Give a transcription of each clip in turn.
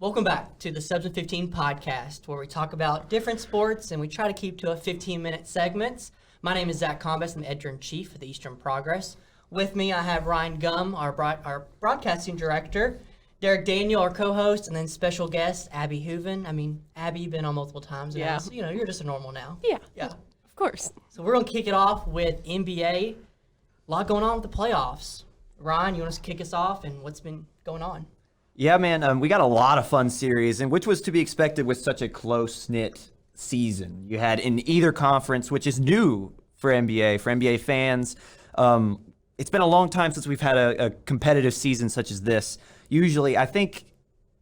Welcome back to the Subs in 15 podcast, where we talk about different sports and we try to keep to a 15-minute segments. My name is Zach Combest. I'm the editor-in-chief of the Eastern Progress. With me, I have Ryan Gumm, our broadcasting director, Derek Daniel, our co-host, and then special guest, Abby Hooven. I mean, Abby, you've been on multiple times now, so you're just a normal now. Yeah, of course. So we're going to kick it off with NBA. A lot going on with the playoffs. Ryan, you want to kick us off and what's been going on? Yeah, man, we got a lot of fun series, and which was to be expected with such a close-knit season. You had in either conference, which is new for NBA fans. It's been a long time since we've had a competitive season such as this. Usually, I think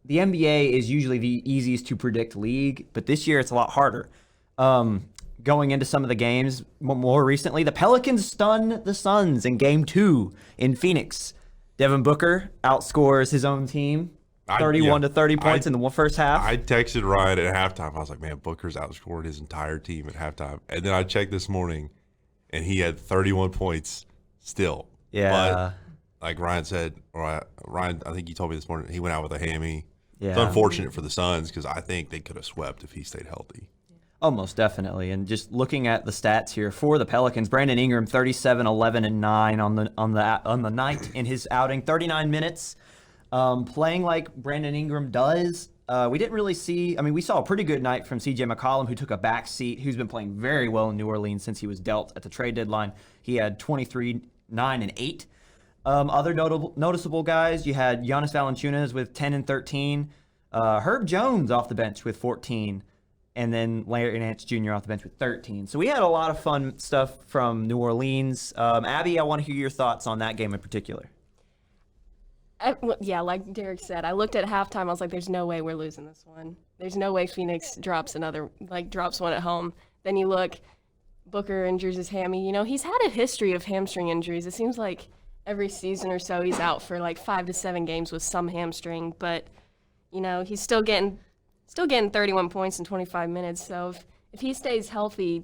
the NBA is usually the easiest to predict league, but this year it's a lot harder. Going into some of the games more recently, the Pelicans stunned the Suns in Game 2 in Phoenix. Devin Booker outscores his own team 31 to 30 points in the first half. I texted Ryan at halftime. I was like, man, Booker's outscored his entire team at halftime. And then I checked this morning, and he had 31 points still. Yeah. But like Ryan said, I think you told me this morning, he went out with a hammy. Yeah. It's unfortunate for the Suns because I think they could have swept if he stayed healthy. Oh, most definitely. And just looking at the stats here for the Pelicans, Brandon Ingram 37, 11, and 9 on the night in his outing, 39 minutes, playing like Brandon Ingram does. We didn't really see. I mean, we saw a pretty good night from C.J. McCollum, who took a back seat, who's been playing very well in New Orleans since he was dealt at the trade deadline. He had 23, 9, and 8. Other noticeable guys, you had Giannis Valanciunas with 10 and 13, Herb Jones off the bench with 14. And then Larry Nance Jr. off the bench with 13. So we had a lot of fun stuff from New Orleans. Abby, I want to hear your thoughts on that game in particular. Like Derek said, I looked at halftime. I was like, there's no way we're losing this one. There's no way Phoenix drops one at home. Then you look, Booker injures his hammy. You know, he's had a history of hamstring injuries. It seems like every season or so he's out for like 5 to 7 games with some hamstring. But, you know, he's still getting 31 points in 25 minutes. So if he stays healthy,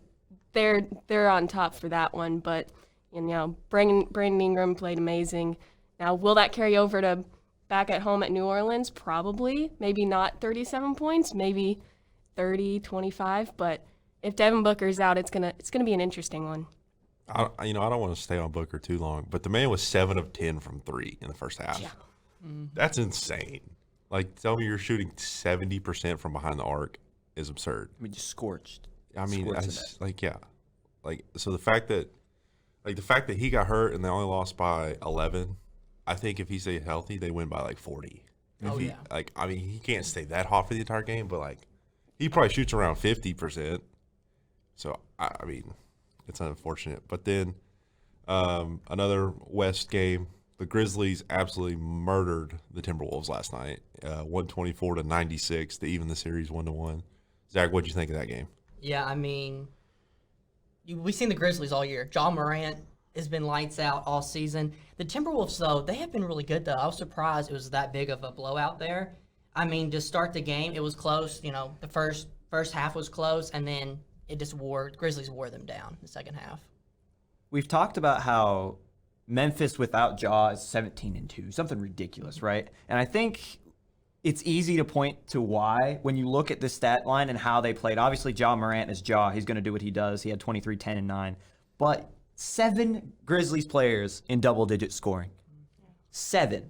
they're on top for that one. But, you know, Brandon Ingram played amazing. Now, will that carry over to back at home at New Orleans? Probably. Maybe not 37 points, maybe 30, 25. But if Devin Booker's out, it's gonna be an interesting one. I don't want to stay on Booker too long, but the man was 7 of 10 from 3 in the first half. Yeah. That's insane. Like, tell me you're shooting 70% from behind the arc is absurd. I mean, just scorched. I mean, so the fact that he got hurt and they only lost by 11, I think if he stayed healthy, they win by like 40. He can't stay that hot for the entire game, but like, he probably shoots around 50%. So, I mean, it's unfortunate. But then another West game. The Grizzlies absolutely murdered the Timberwolves last night, 124 to 96 to even the series 1-1. Zach, what'd you think of that game? Yeah, I mean, we've seen the Grizzlies all year. Ja Morant has been lights out all season. The Timberwolves, though, they have been really good, though. I was surprised it was that big of a blowout there. I mean, to start the game, it was close. You know, the first half was close, and then Grizzlies wore them down the second half. We've talked about how Memphis without Ja is 17-2, something ridiculous, right? And I think it's easy to point to why when you look at the stat line and how they played. Obviously, Ja Morant is Ja. He's going to do what he does. He had 23, 10, and 9. But 7 Grizzlies players in double-digit scoring. 7.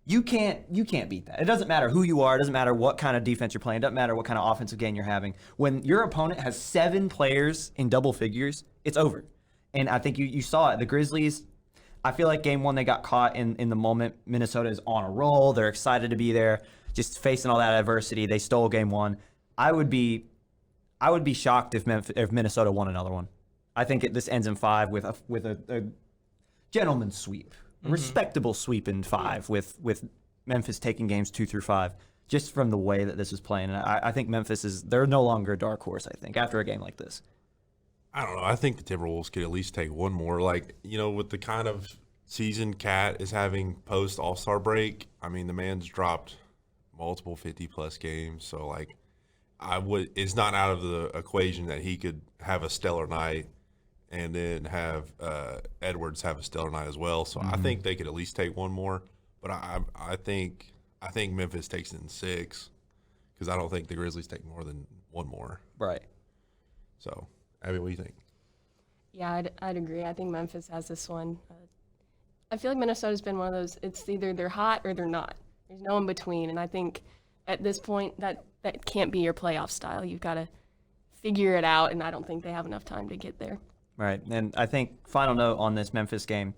You can't beat that. It doesn't matter who you are. It doesn't matter what kind of defense you're playing. It doesn't matter what kind of offensive game you're having. When your opponent has 7 players in double figures, it's over. And I think you saw it. The Grizzlies, I feel like game 1 they got caught in the moment. Minnesota is on a roll. They're excited to be there, just facing all that adversity. They stole game 1. I would be shocked if Minnesota won another one. I think this ends in 5 with a gentleman's sweep, a respectable sweep in 5 with Memphis taking games 2 through 5, just from the way that this is playing. And I think Memphis they're no longer a dark horse. I think after a game like this. I don't know. I think the Timberwolves could at least take one more. Like, you know, with the kind of season Cat is having post All-Star break, I mean, the man's dropped multiple 50-plus games. So, like, it's not out of the equation that he could have a stellar night and then have Edwards have a stellar night as well. So I think they could at least take one more. But I think Memphis takes it in 6. because I don't think the Grizzlies take more than one more. Right. So, Abby, what do you think? Yeah, I'd agree. I think Memphis has this one. I feel like Minnesota's been one of those, it's either they're hot or they're not. There's no in between. And I think at this point, that can't be your playoff style. You've got to figure it out, and I don't think they have enough time to get there. Right. And I think final note on this Memphis game,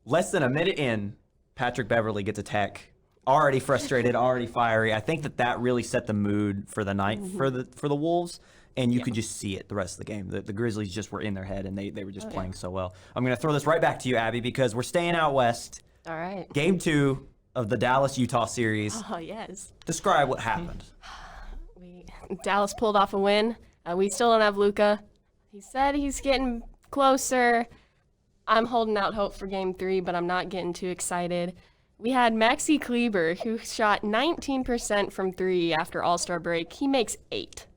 less than a minute in, Patrick Beverly gets a tech. Already frustrated, already fiery. I think that really set the mood for the night for the Wolves. And you could just see it the rest of the game. The Grizzlies just were in their head, and they were just playing so well. I'm going to throw this right back to you, Abby, because we're staying out west. All right. Game 2 of the Dallas-Utah series. Oh, yes. Describe what happened. Dallas pulled off a win. We still don't have Luka. He said he's getting closer. I'm holding out hope for Game 3, but I'm not getting too excited. We had Maxi Kleber, who shot 19% from 3 after All-Star break. He makes 8.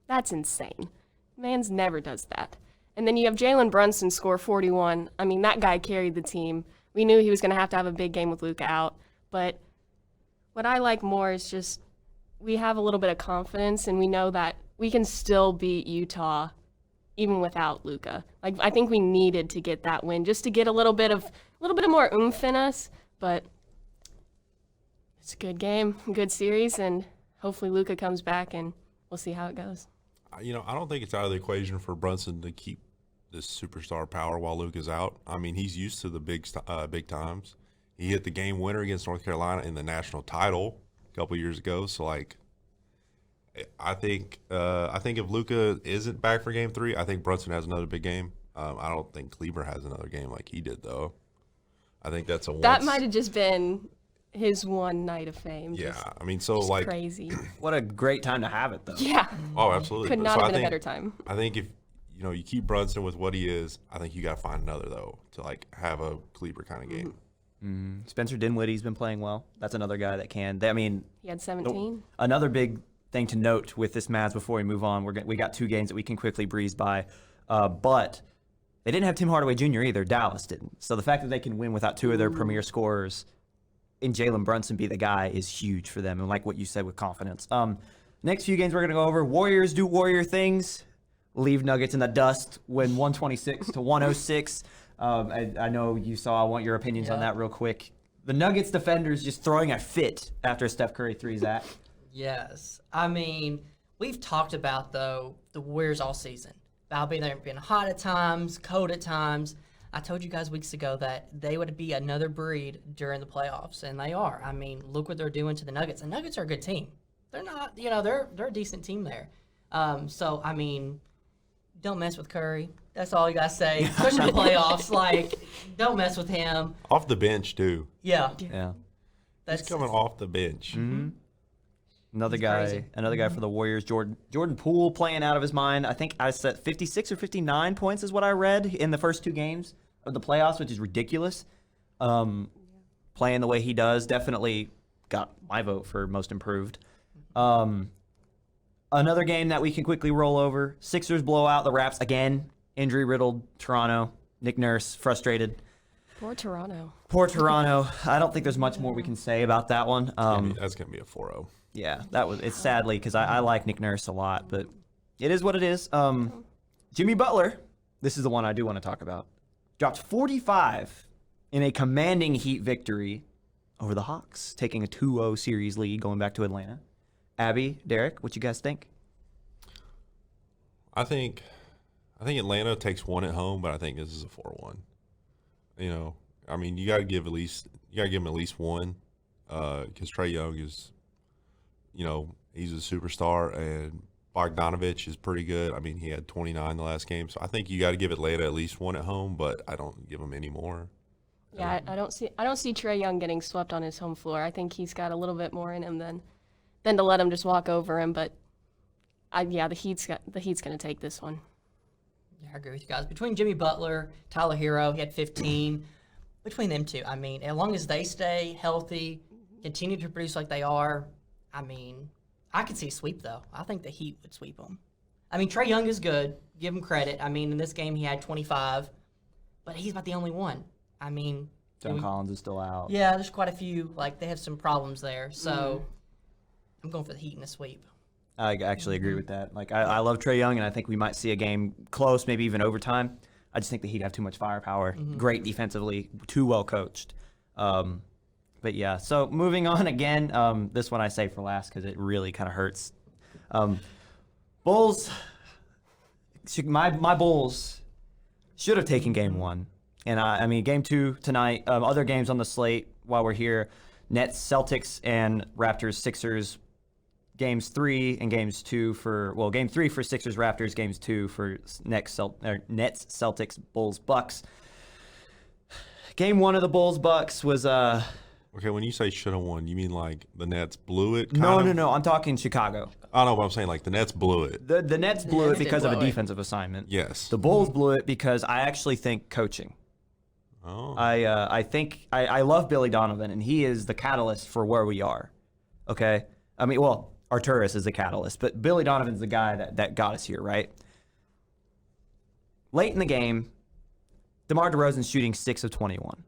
That's insane. Mans never does that. And then you have Jalen Brunson score 41. I mean, that guy carried the team. We knew he was going to have a big game with Luka out. But what I like more is just we have a little bit of confidence, and we know that we can still beat Utah even without Luka. Like, I think we needed to get that win just to get a little bit of more oomph in us. But it's a good game, good series, and hopefully Luka comes back and we'll see how it goes. I don't think it's out of the equation for Brunson to keep this superstar power while Luke is out. I mean, he's used to the big times. He hit the game winner against North Carolina in the national title a couple years ago. So, like, I think if Luka isn't back for Game 3, I think Brunson has another big game. I don't think Kleber has another game like he did, though. I think that's that might have just been his one night of fame. Yeah, just, I mean, so like crazy. What a great time to have it, though. Yeah. Oh, absolutely. Could not have been a better time. I think if you keep Brunson with what he is, I think you got to find another though to like have a Kleber kind of game. Mm-hmm. Spencer Dinwiddie's been playing well. That's another guy that can. He had 17. Another big thing to note with this Mavs before we move on, we got 2 games that we can quickly breeze by, but they didn't have Tim Hardaway Jr. either. Dallas didn't. So the fact that they can win without 2 of their premier scorers and Jalen Brunson be the guy is huge for them. And like what you said with confidence. Next few games we're going to go over. Warriors do Warrior things. Leave Nuggets in the dust. Win 126 to 106. I know you saw. I want your opinions on that real quick. The Nuggets defenders just throwing a fit after a Steph Curry 3, Zach. Yes. I mean, we've talked about, though, the Warriors all season. About being hot at times, cold at times. I told you guys weeks ago that they would be another breed during the playoffs, and they are. I mean, look what they're doing to the Nuggets. The Nuggets are a good team. They're not, they're a decent team there. So, I mean, don't mess with Curry. That's all you got to say. Especially the playoffs. Like, don't mess with him. Off the bench, too. Yeah. He's coming off the bench. Mm-hmm. Another guy for the Warriors, Jordan Poole playing out of his mind. I think I said 56 or 59 points is what I read in the first 2 games of the playoffs, which is ridiculous. Playing the way he does, definitely got my vote for most improved. Another game that we can quickly roll over. Sixers blow out the Raps again. Injury-riddled Toronto. Nick Nurse frustrated. Poor Toronto. I don't think there's much more we can say about that one. That's going to be a 4-0. Yeah, it's sadly because I like Nick Nurse a lot, but it is what it is. Jimmy Butler, this is the one I do want to talk about, dropped 45 in a commanding Heat victory over the Hawks, taking a 2-0 series lead going back to Atlanta. Abby, Derek, what you guys think? I think Atlanta takes 1 at home, but I think this is a 4-1. I mean, you got to give him at least 1 because Trae Young is. He's a superstar, and Bogdanovich is pretty good. I mean, he had 29 the last game, so I think you got to give Atlanta at least 1 at home, but I don't give him any more. Yeah, I don't see Trae Young getting swept on his home floor. I think he's got a little bit more in him than to let him just walk over him. But the Heat's going to take this one. Yeah, I agree with you guys. Between Jimmy Butler, Tyler Hero, he had 15. Between them two, I mean, as long as they stay healthy, continue to produce like they are. I mean, I could see a sweep, though. I think the Heat would sweep them. I mean, Trae Young is good. Give him credit. I mean, in this game, he had 25, but he's not the only one. I mean, John Collins is still out. Yeah, there's quite a few. Like, they have some problems there. So, I'm going for the Heat in a sweep. I actually agree with that. Like, I love Trae Young, and I think we might see a game close, maybe even overtime. I just think the Heat have too much firepower. Great defensively, too well coached. But yeah, so moving on again. This one I say for last because it really kind of hurts. Bulls. My Bulls should have taken game 1, and I mean game 2 tonight. Other games on the slate while we're here: Nets, Celtics, and Raptors, Sixers. Games 3 and games 2 for game 3 for Sixers, Raptors. Games 2 for Nets, Celtics, Bulls, Bucks. Game 1 of the Bulls Bucks was Okay, when you say should have won, you mean like the Nets blew it? No. I'm talking Chicago. I know, but I'm saying like the Nets blew it. The Nets blew it Nets because of a blow it. defensive assignment. Yes. The Bulls blew it because I actually think coaching. Oh. I think I love Billy Donovan, and he is the catalyst for where we are. Okay? I mean, well, Arturis is the catalyst, but Billy Donovan's the guy that got us here, right? Late in the game, DeMar DeRozan's shooting 6 of 21.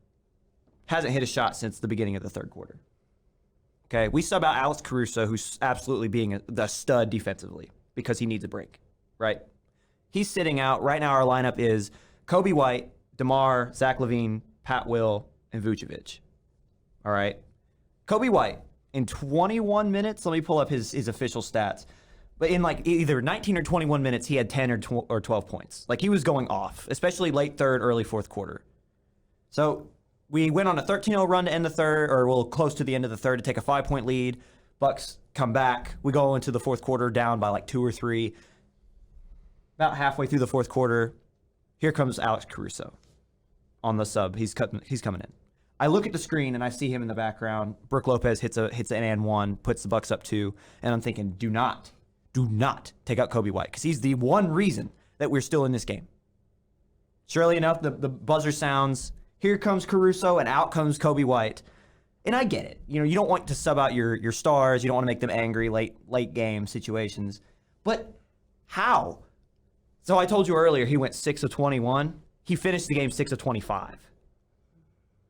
Hasn't hit a shot since the beginning of the third quarter. Okay, we sub out Alex Caruso, who's absolutely being the stud defensively because he needs a break, right? He's sitting out. Right now our lineup is Kobe White, DeMar, Zach LaVine, Pat Will, and Vucevic. All right? Kobe White, in 21 minutes, let me pull up his official stats. But in like either 19 or 21 minutes, he had 10 or 12 points. Like he was going off, especially late third, early fourth quarter. So we went on a 13-0 run to end the third, or close to the end of the third to take a 5-point lead. Bucks come back. We go into the fourth quarter down by like 2 or 3. About halfway through the fourth quarter, here comes Alex Caruso on the sub. He's coming in. I look at the screen and I see him in the background. Brook Lopez hits an and one, puts the Bucks up 2, and I'm thinking, do not take out Kobe White because he's the one reason that we're still in this game. Surely enough, the buzzer sounds. Here comes Caruso, and out comes Kobe White. And I get it. You don't want to sub out your stars. You don't want to make them angry late game situations. But how? So I told you earlier he went 6 of 21. He finished the game 6 of 25.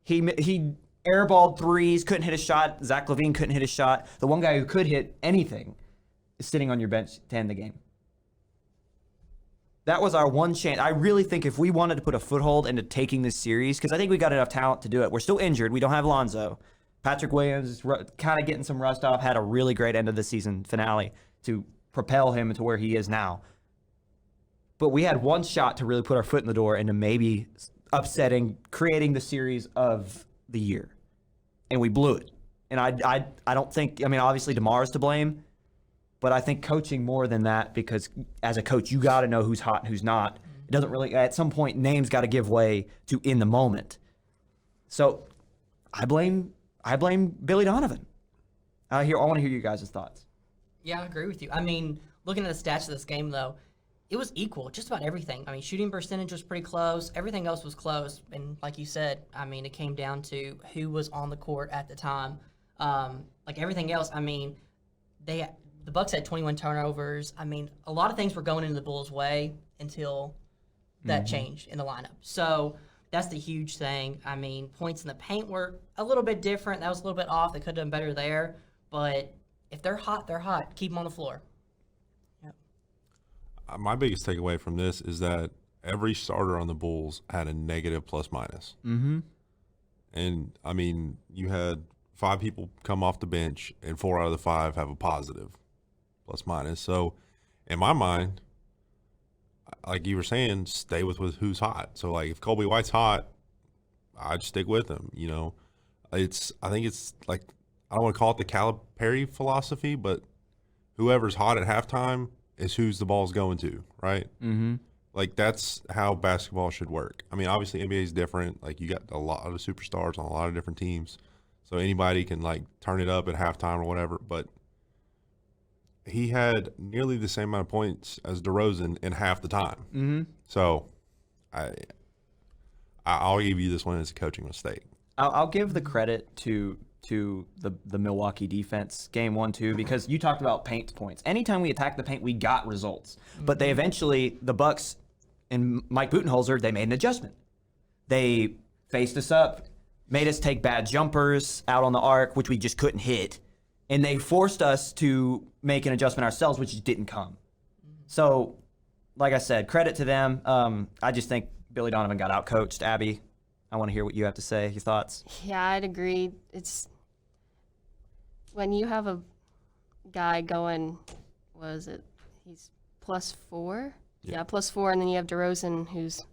He airballed threes, couldn't hit a shot. Zach LaVine couldn't hit a shot. The one guy who could hit anything is sitting on your bench to end the game. That was our one chance. I really think if we wanted to put a foothold into taking this series, because I think we got enough talent to do it. We're still injured. We don't have Lonzo. Patrick Williams is kind of getting some rust off, had a really great end of the season finale to propel him to where he is now. But we had one shot to really put our foot in the door into maybe creating the series of the year. And we blew it. And I don't think, obviously DeMar's to blame, but I think coaching more than that, because as a coach, you got to know who's hot and who's not. It doesn't really, at some point, names got to give way to in the moment. So I blame Billy Donovan. I want to hear you guys' thoughts. Yeah, I agree with you. Looking at the stats of this game, though, it was equal, just about everything. Shooting percentage was pretty close. Everything else was close. And like you said, it came down to who was on the court at the time. Like everything else, the Bucks had 21 turnovers. A lot of things were going into the Bulls' way until that changed in the lineup. So that's the huge thing. Points in the paint were a little bit different. That was a little bit off. They could have done better there. But if they're hot, they're hot. Keep them on the floor. My biggest takeaway from this is that every starter on the Bulls had a negative plus minus. Mm-hmm. And, you had 5 people come off the bench, and 4 out of the 5 have a positive plus minus. So, in my mind, like you were saying, stay with who's hot. So, like, if Kobe White's hot, I'd stick with him, I think it's like, I don't want to call it the Calipari philosophy, but whoever's hot at halftime is who's the ball's going to, right? Mm-hmm. Like, that's how basketball should work. Obviously, NBA is different. Like, you got a lot of superstars on a lot of different teams. So anybody can, like, turn it up at halftime or whatever. But he had nearly the same amount of points as DeRozan in half the time. Mm-hmm. So I'll give you this one as a coaching mistake. I'll give the credit to the Milwaukee defense game 1, 2, because you talked about paint points. Anytime we attacked the paint, we got results. But they eventually, the Bucks and Mike Budenholzer, they made an adjustment. They faced us up, made us take bad jumpers out on the arc, which we just couldn't hit. and they forced us to make an adjustment ourselves, which didn't come. So, like I said, credit to them. I just think Billy Donovan got outcoached. Abby, I want to hear what you have to say, your thoughts. Yeah, I'd agree. It's when you have a guy going, what is it? He's +4. Yeah, +4, and then you have DeRozan who's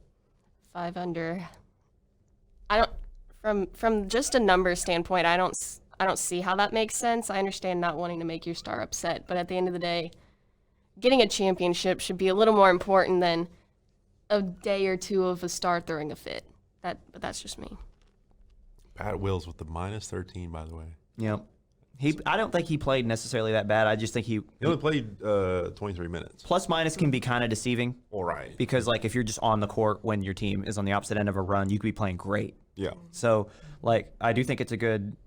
5 under. I don't from just a numbers standpoint, I don't see how that makes sense. I understand not wanting to make your star upset, but at the end of the day, getting a championship should be a little more important than a day or two of a star throwing a fit. But that's just me. Pat Wills with the -13, by the way. Yep. I don't think he played necessarily that bad. I just think He only played 23 minutes. plus minus can be kind of deceiving. All right. Because, like, if you're just on the court when your team is on the opposite end of a run, you could be playing great. Yeah. So, like, I do think it's a good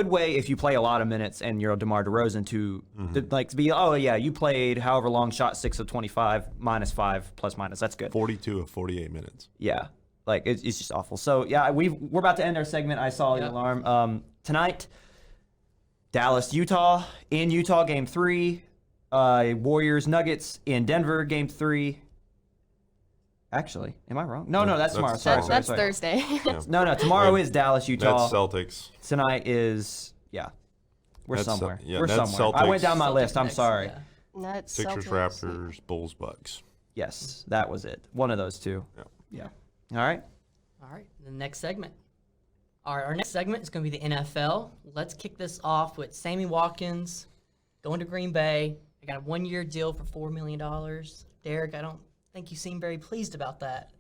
way if you play a lot of minutes and you're a DeMar DeRozan to be, oh, yeah, you played however long, shot 6 of 25, -5, plus minus. That's good. 42 of 48 minutes. Yeah. Like, it's just awful. So, yeah, we're about to end our segment. I saw the alarm. Tonight, Dallas, Utah. In Utah, Game 3. Warriors, Nuggets. In Denver, Game 3. Actually, am I wrong? No, that's tomorrow. Sorry. That's Thursday. No, tomorrow is Dallas, Utah. That's Celtics. Tonight is, we're That's somewhere. yeah, we're that's somewhere. I went Celtics. down my list. I'm Celtics, sorry. yeah. That's Sixers, Celtics. Raptors, Bulls, Bucks. Yes, that was it. One of those two. Yeah. All right. All right, the next segment. All right, our next segment is going to be the NFL. Let's kick this off with Sammy Watkins going to Green Bay. I got a 1-year deal for $4 million. Derek, I don't think you seem very pleased about that.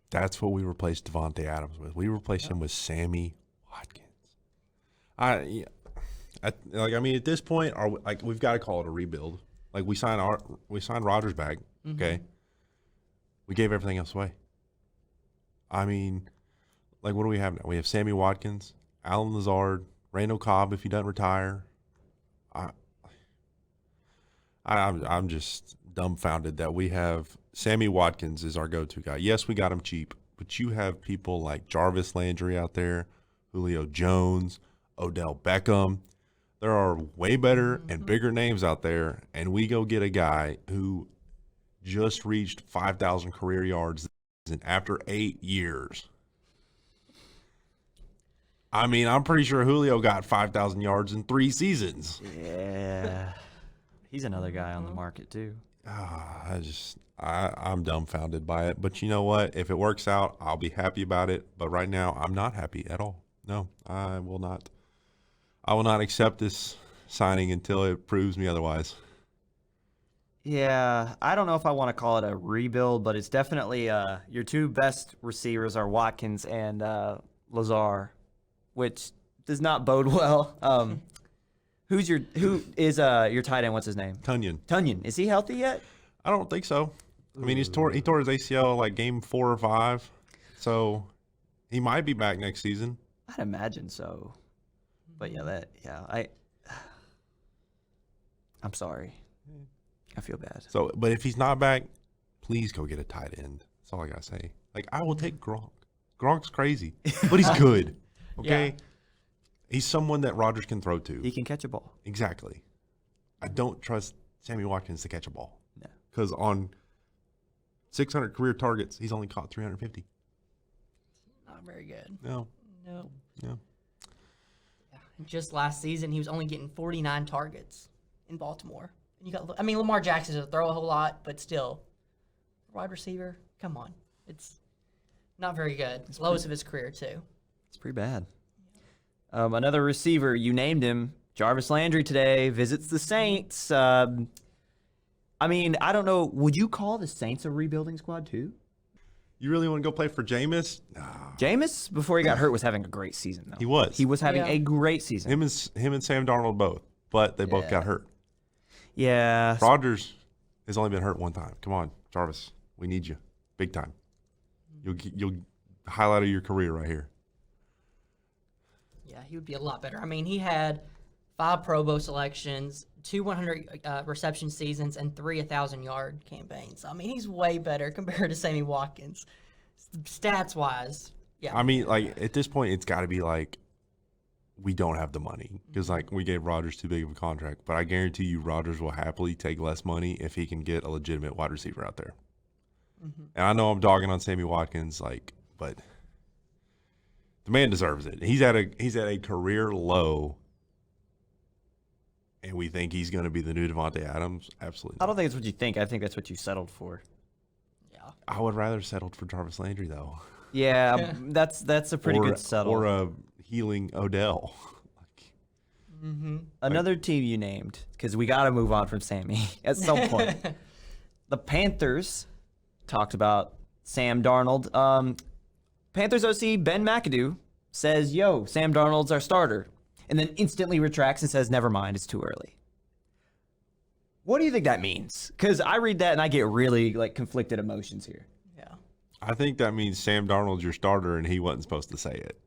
That's what we replaced Devontae Adams with. We replaced him with Sammy Watkins. At this point, we've got to call it a rebuild. Like, we signed Rodgers back. Okay, we gave everything else away. I mean, like, what do we have now? We have Sammy Watkins, Alan Lazard, Randall Cobb if he doesn't retire. I'm just dumbfounded that we have Sammy Watkins is our go-to guy. Yes, we got him cheap, but you have people like Jarvis Landry out there, Julio Jones, Odell Beckham. There are way better and bigger names out there, and we go get a guy who just reached 5,000 career yards after 8 years. I mean, I'm pretty sure Julio got 5,000 yards in 3 seasons. Yeah. He's another guy on the market, too. I'm dumbfounded by it. But you know what? If it works out, I'll be happy about it. But right now, I'm not happy at all. No, I will not. I will not accept this signing until it proves me otherwise. Yeah, I don't know if I want to call it a rebuild, but it's definitely your two best receivers are Watkins and Lazar, which does not bode well. Who is your tight end? What's his name? Tunyon. Is he healthy yet? I don't think so. I mean, he tore his ACL like game 4 or 5, so he might be back next season. I'd imagine so. But I'm sorry. I feel bad. So, but if he's not back, please go get a tight end. That's all I gotta say. Like, I will take Gronk. Gronk's crazy, but he's good. Okay, Yeah. He's someone that Rodgers can throw to. He can catch a ball. Exactly. I don't trust Sammy Watkins to catch a ball. No. Because on 600 career targets, he's only caught 350. Not very good. No. No. Yeah. Just last season, he was only getting 49 targets in Baltimore. And Lamar Jackson doesn't throw a whole lot, but still, wide receiver, come on. It's not very good. It's lowest of his career, too. It's pretty bad. Another receiver, you named him, Jarvis Landry today, visits the Saints. I don't know. Would you call the Saints a rebuilding squad, too? You really want to go play for Jameis? Nah. Jameis, before he got hurt, was having a great season, though. He was. He was having a great season. Him and Sam Darnold both, but they both got hurt. Yeah. Rodgers has only been hurt one time. Come on, Jarvis. We need you. Big time. You'll highlight of your career right here. Yeah, he would be a lot better. I mean, he had 5 Pro Bowl selections, 2 100 reception seasons, and 3 1,000-yard campaigns. I mean, he's way better compared to Sammy Watkins. Stats-wise, Yeah. I mean, like at this point, it's got to be like we don't have the money because like we gave Rodgers too big of a contract. But I guarantee you, Rodgers will happily take less money if he can get a legitimate wide receiver out there. Mm-hmm. And I know I'm dogging on Sammy Watkins, like, but the man deserves it. He's at a career low, and we think he's going to be the new Devontae Adams. Absolutely. I don't think it's what you think. I think that's what you settled for. Yeah. I would rather settle for Jarvis Landry though. Yeah, that's a pretty good settle. Or a healing Odell. Another team you named, because we got to move on from Sammy at some point. The Panthers talked about Sam Darnold. Panthers OC Ben McAdoo says, yo, Sam Darnold's our starter. And then instantly retracts and says, never mind, it's too early. What do you think that means? Because I read that and I get really like conflicted emotions here. Yeah. I think that means Sam Darnold's your starter, and he wasn't supposed to say it.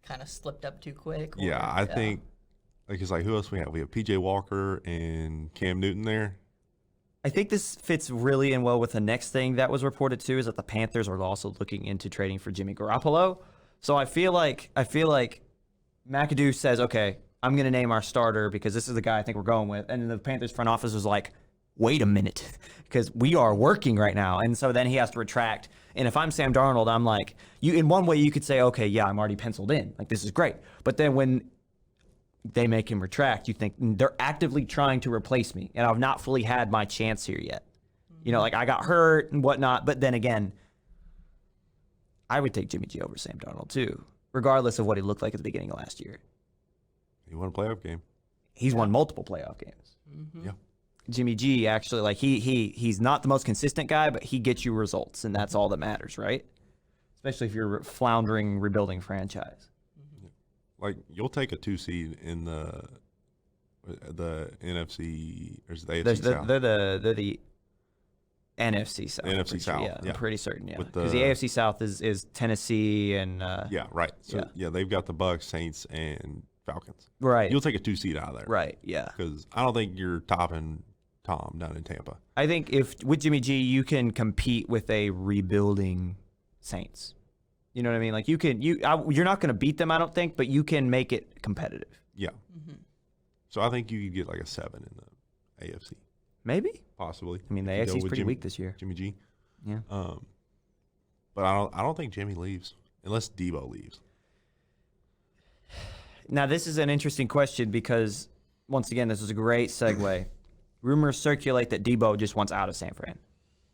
Kind of slipped up too quick. Yeah, I think because like who else we have? We have PJ Walker and Cam Newton there. I think this fits really in well with the next thing that was reported too, is that the Panthers are also looking into trading for Jimmy Garoppolo. So I feel like McAdoo says, okay, I'm going to name our starter because this is the guy I think we're going with. And then the Panthers front office was like, wait a minute, because we are working right now. And so then he has to retract. And if I'm Sam Darnold, I'm like, in one way you could say, okay, yeah, I'm already penciled in. Like, this is great. But then when they make him retract, you think they're actively trying to replace me. And I've not fully had my chance here yet. You know, like I got hurt and whatnot. But then again, I would take Jimmy G over Sam Darnold too, regardless of what he looked like at the beginning of last year. He won a playoff game. He's won multiple playoff games. Mm-hmm. Yeah. Jimmy G actually, like he's not the most consistent guy, but he gets you results, and that's all that matters, right? Especially if you're a floundering, rebuilding franchise. Like you'll take a 2 seed in the NFC or is it the AFC South? They're the NFC South. NFC South, Yeah, yeah. I'm pretty certain. Yeah, With because the AFC South is Tennessee and Yeah, right. So yeah, they've got the Bucks, Saints, and Falcons. right. You'll take a 2 seed out of there, Right. Yeah. Because I don't think you're topping Tom down in Tampa. I think if with Jimmy G, you can compete with a rebuilding Saints. You know what I mean? Like you're not going to beat them, I don't think, but you can make it competitive. Yeah. Mm-hmm. So I think you could get like a 7 in the AFC, Maybe. possibly. I mean, the If you go AFC is with pretty weak this year. Jimmy G. Yeah. But I don't think Jimmy leaves unless Debo leaves. Now, this is an interesting question because, once again, this is a great segue. Rumors circulate that Debo just wants out of San Fran.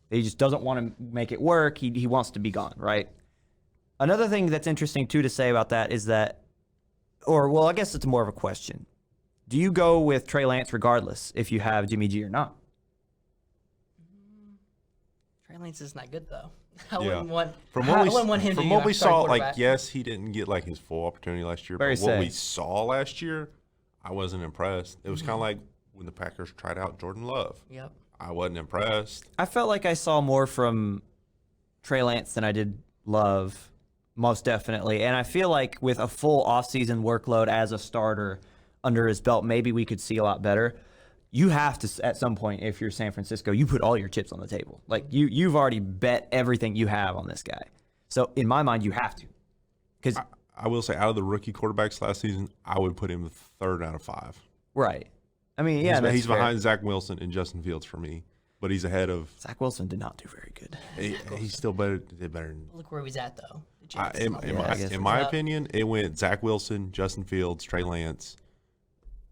He just doesn't want to make it work. He wants to be gone, right? Another thing that's interesting, too, to say about that is that, I guess it's more of a question. Do you go with Trey Lance regardless if you have Jimmy G or not? Trey Lance is not good though. I Yeah. wouldn't want. From I what wouldn't want him to from be what my we starting saw, like quarterback. yes, he didn't get like his full opportunity last year. Very But what we sad. saw last year, I wasn't impressed. It was Mm-hmm. kind of like when the Packers tried out Jordan Love. Yep. I wasn't impressed. I felt like I saw more from Trey Lance than I did Love, most definitely. And I feel like with a full offseason workload as a starter under his belt, maybe we could see a lot better. You have to, at some point, if you're San Francisco, you put all your chips on the table. Like, you've already bet everything you have on this guy. So, in my mind, you have to. Because, I will say, out of the rookie quarterbacks last season, I would put him 3rd out of 5. right. I mean, yeah, he's fair. behind Zach Wilson and Justin Fields for me, but he's ahead of. Zach Wilson did not do very good. He's still better. Did better than. Look where he's at though. The I, Jets. in I guess in my it's up. opinion, it went Zach Wilson, Justin Fields, Trey Lance,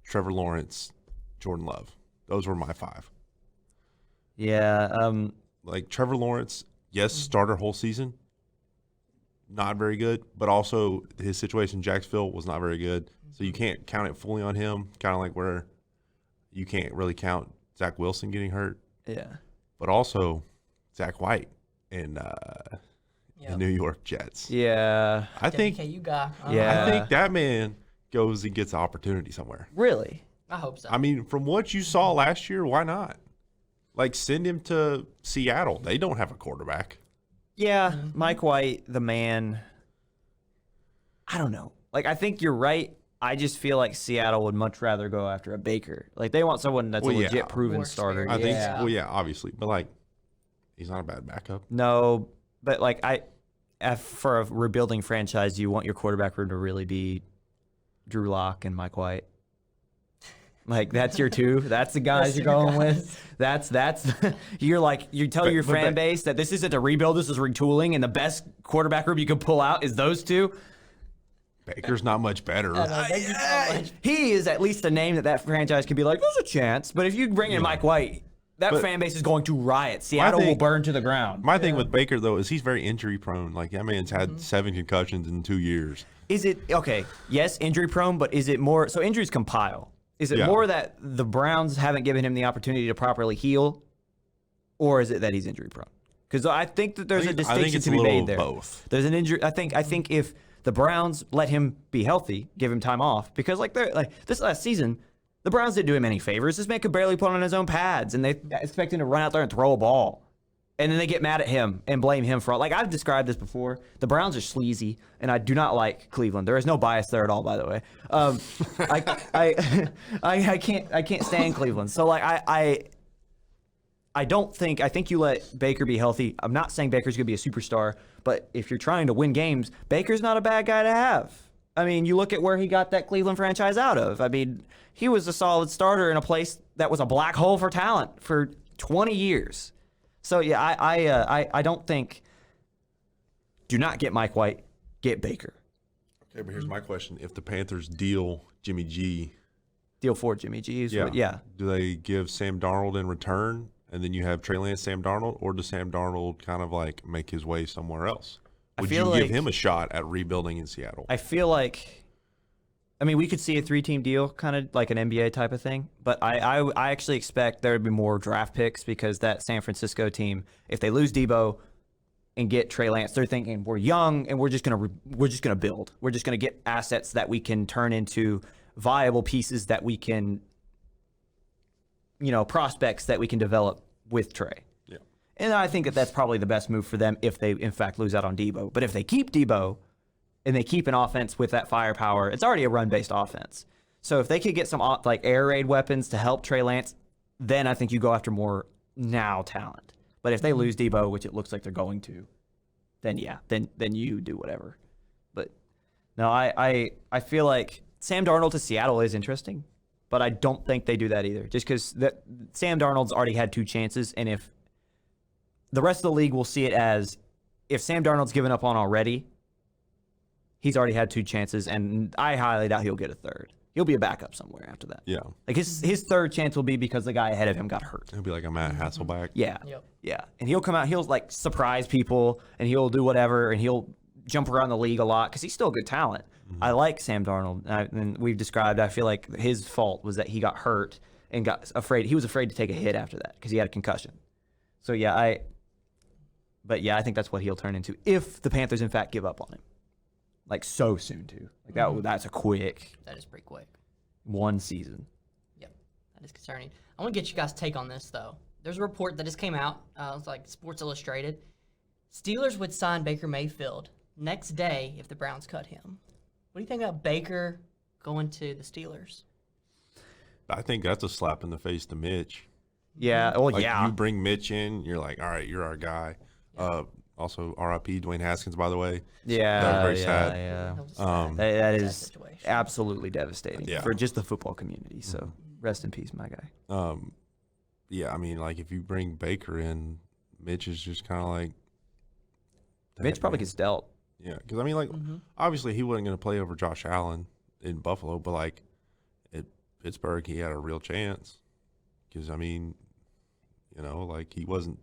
Trevor Lawrence, Jordan Love. Those were my 5. Yeah. Like Trevor Lawrence, yes, starter whole season, not very good, but also his situation in Jacksonville was not very good. So you can't count it fully on him, kind of like where you can't really count Zach Wilson getting hurt, Yeah. but also Zach White in Yep. the New York Jets. Yeah. I think WKU guy. Yeah. I think that man goes and gets an opportunity somewhere. Really? I hope so. I mean, from what you saw last year, why not? Like, send him to Seattle. They don't have a quarterback. Yeah, Mike White, the man. I don't know. Like, I think you're right. I just feel like Seattle would much rather go after a Baker. Like, they want someone that's Well, a yeah. legit proven More starter. I think, Yeah. well, yeah, obviously, but like, he's not a bad backup. No, but like for a rebuilding franchise, you want your quarterback room to really be Drew Lock and Mike White. Like that's your two. That's the guys you're going with. That's you tell your fan base that this isn't a rebuild, this is retooling, and the best quarterback room you can pull out is those two. Baker's not much better. He is at least a name that franchise can be like, there's a chance. But if you bring in Mike White, that fan base is going to riot. Seattle will burn to the ground. My thing with Baker, though, is he's very injury prone. Like, that man's had 7 concussions in 2 years. Is it, okay, yes, injury prone, but is it more, so injuries compile. Is it more that the Browns haven't given him the opportunity to properly heal, or is it that he's injury prone? Because I think that there's a distinction to be made there. Both. There's an injury. I think if the Browns let him be healthy, give him time off, because like this last season, the Browns didn't do him any favors. This man could barely put on his own pads, and they expect him to run out there and throw a ball. And then they get mad at him and blame him for all. Like, I've described this before. The Browns are sleazy, and I do not like Cleveland. There is no bias there at all, by the way. I can't stand Cleveland. So like I think you let Baker be healthy. I'm not saying Baker's gonna be a superstar, but if you're trying to win games, Baker's not a bad guy to have. I mean, you look at where he got that Cleveland franchise out of. I mean, he was a solid starter in a place that was a black hole for talent for 20 years. So yeah, I don't think. Do not get Mike White. Get Baker. Okay, but here's my question: if the Panthers deal Jimmy G, deal for Jimmy G, do they give Sam Darnold in return, and then you have Trey Lance, Sam Darnold, or does Sam Darnold kind of like make his way somewhere else? Would you give him a shot at rebuilding in Seattle? I feel like. I mean, we could see a 3-team deal, kind of like an NBA type of thing. But I actually expect there to be more draft picks because that San Francisco team, if they lose Debo and get Trey Lance, they're thinking we're young and we're just gonna build. We're just gonna get assets that we can turn into viable pieces that we can, prospects that we can develop with Trey. Yeah. And I think that that's probably the best move for them if they in fact lose out on Debo. But if they keep Debo, and they keep an offense with that firepower, it's already a run-based offense. So if they could get some like air raid weapons to help Trey Lance, then I think you go after more now talent. But if they lose Debo, which it looks like they're going to, then then you do whatever. But no, I feel like Sam Darnold to Seattle is interesting, but I don't think they do that either. Just because Sam Darnold's already had 2 chances, and if the rest of the league will see it as if Sam Darnold's given up on already, he's already had 2 chances, and I highly doubt he'll get a third. He'll be a backup somewhere after that. Yeah. Like his third chance will be because the guy ahead of him got hurt. He'll be like a Matt Hasselbeck. Yeah. Yep. Yeah. And he'll come out, he'll like surprise people, and he'll do whatever, and he'll jump around the league a lot because he's still a good talent. I like Sam Darnold, and we've described, I feel like his fault was that he got hurt and got afraid. He was afraid to take a hit after that because he had a concussion. So yeah, I think that's what he'll turn into if the Panthers in fact give up on him. Like so soon too. Like that's a quick. That is pretty quick. 1 season. Yep, that is concerning. I want to get you guys' take on this though. There's a report that just came out. It's like Sports Illustrated. Steelers would sign Baker Mayfield next day if the Browns cut him. What do you think about Baker going to the Steelers? I think that's a slap in the face to Mitch. Yeah. Well, like, yeah. You bring Mitch in, you're like, all right, you're our guy. Also, R.I.P. Dwayne Haskins, by the way. Yeah, that was very sad. Yeah. That was sad. That is situation. absolutely devastating for just the football community. So rest in peace, my guy. Yeah, I mean, like if you bring Baker in, Mitch is just kind of like. Mitch probably gets dealt. Yeah, because I mean, like obviously he wasn't going to play over Josh Allen in Buffalo, but like at Pittsburgh, he had a real chance. Because I mean, like he wasn't.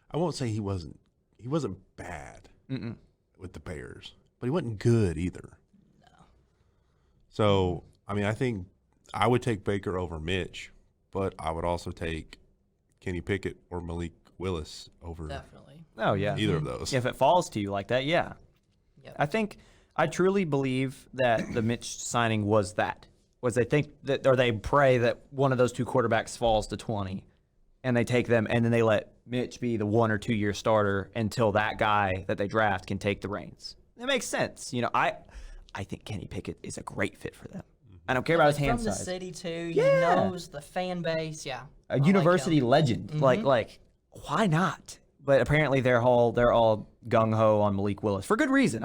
I won't say he wasn't. He wasn't bad with the Bears, but he wasn't good either. No. So, I mean, I think I would take Baker over Mitch, but I would also take Kenny Pickett or Malik Willis over Definitely. Oh, yeah. either of those. If it falls to you like that, yeah. Yep. I truly believe that the Mitch signing was they think that, or they pray that one of those 2 quarterbacks falls to 20 and they take them and then they let Mitch be the 1 or 2 year starter until that guy that they draft can take the reins. That makes sense. I think Kenny Pickett is a great fit for them. I don't care about his hand size. size. From the city too. He knows the fan base. Yeah. A university legend. Like, why not? but apparently they're all gung ho on Malik Willis for good reason.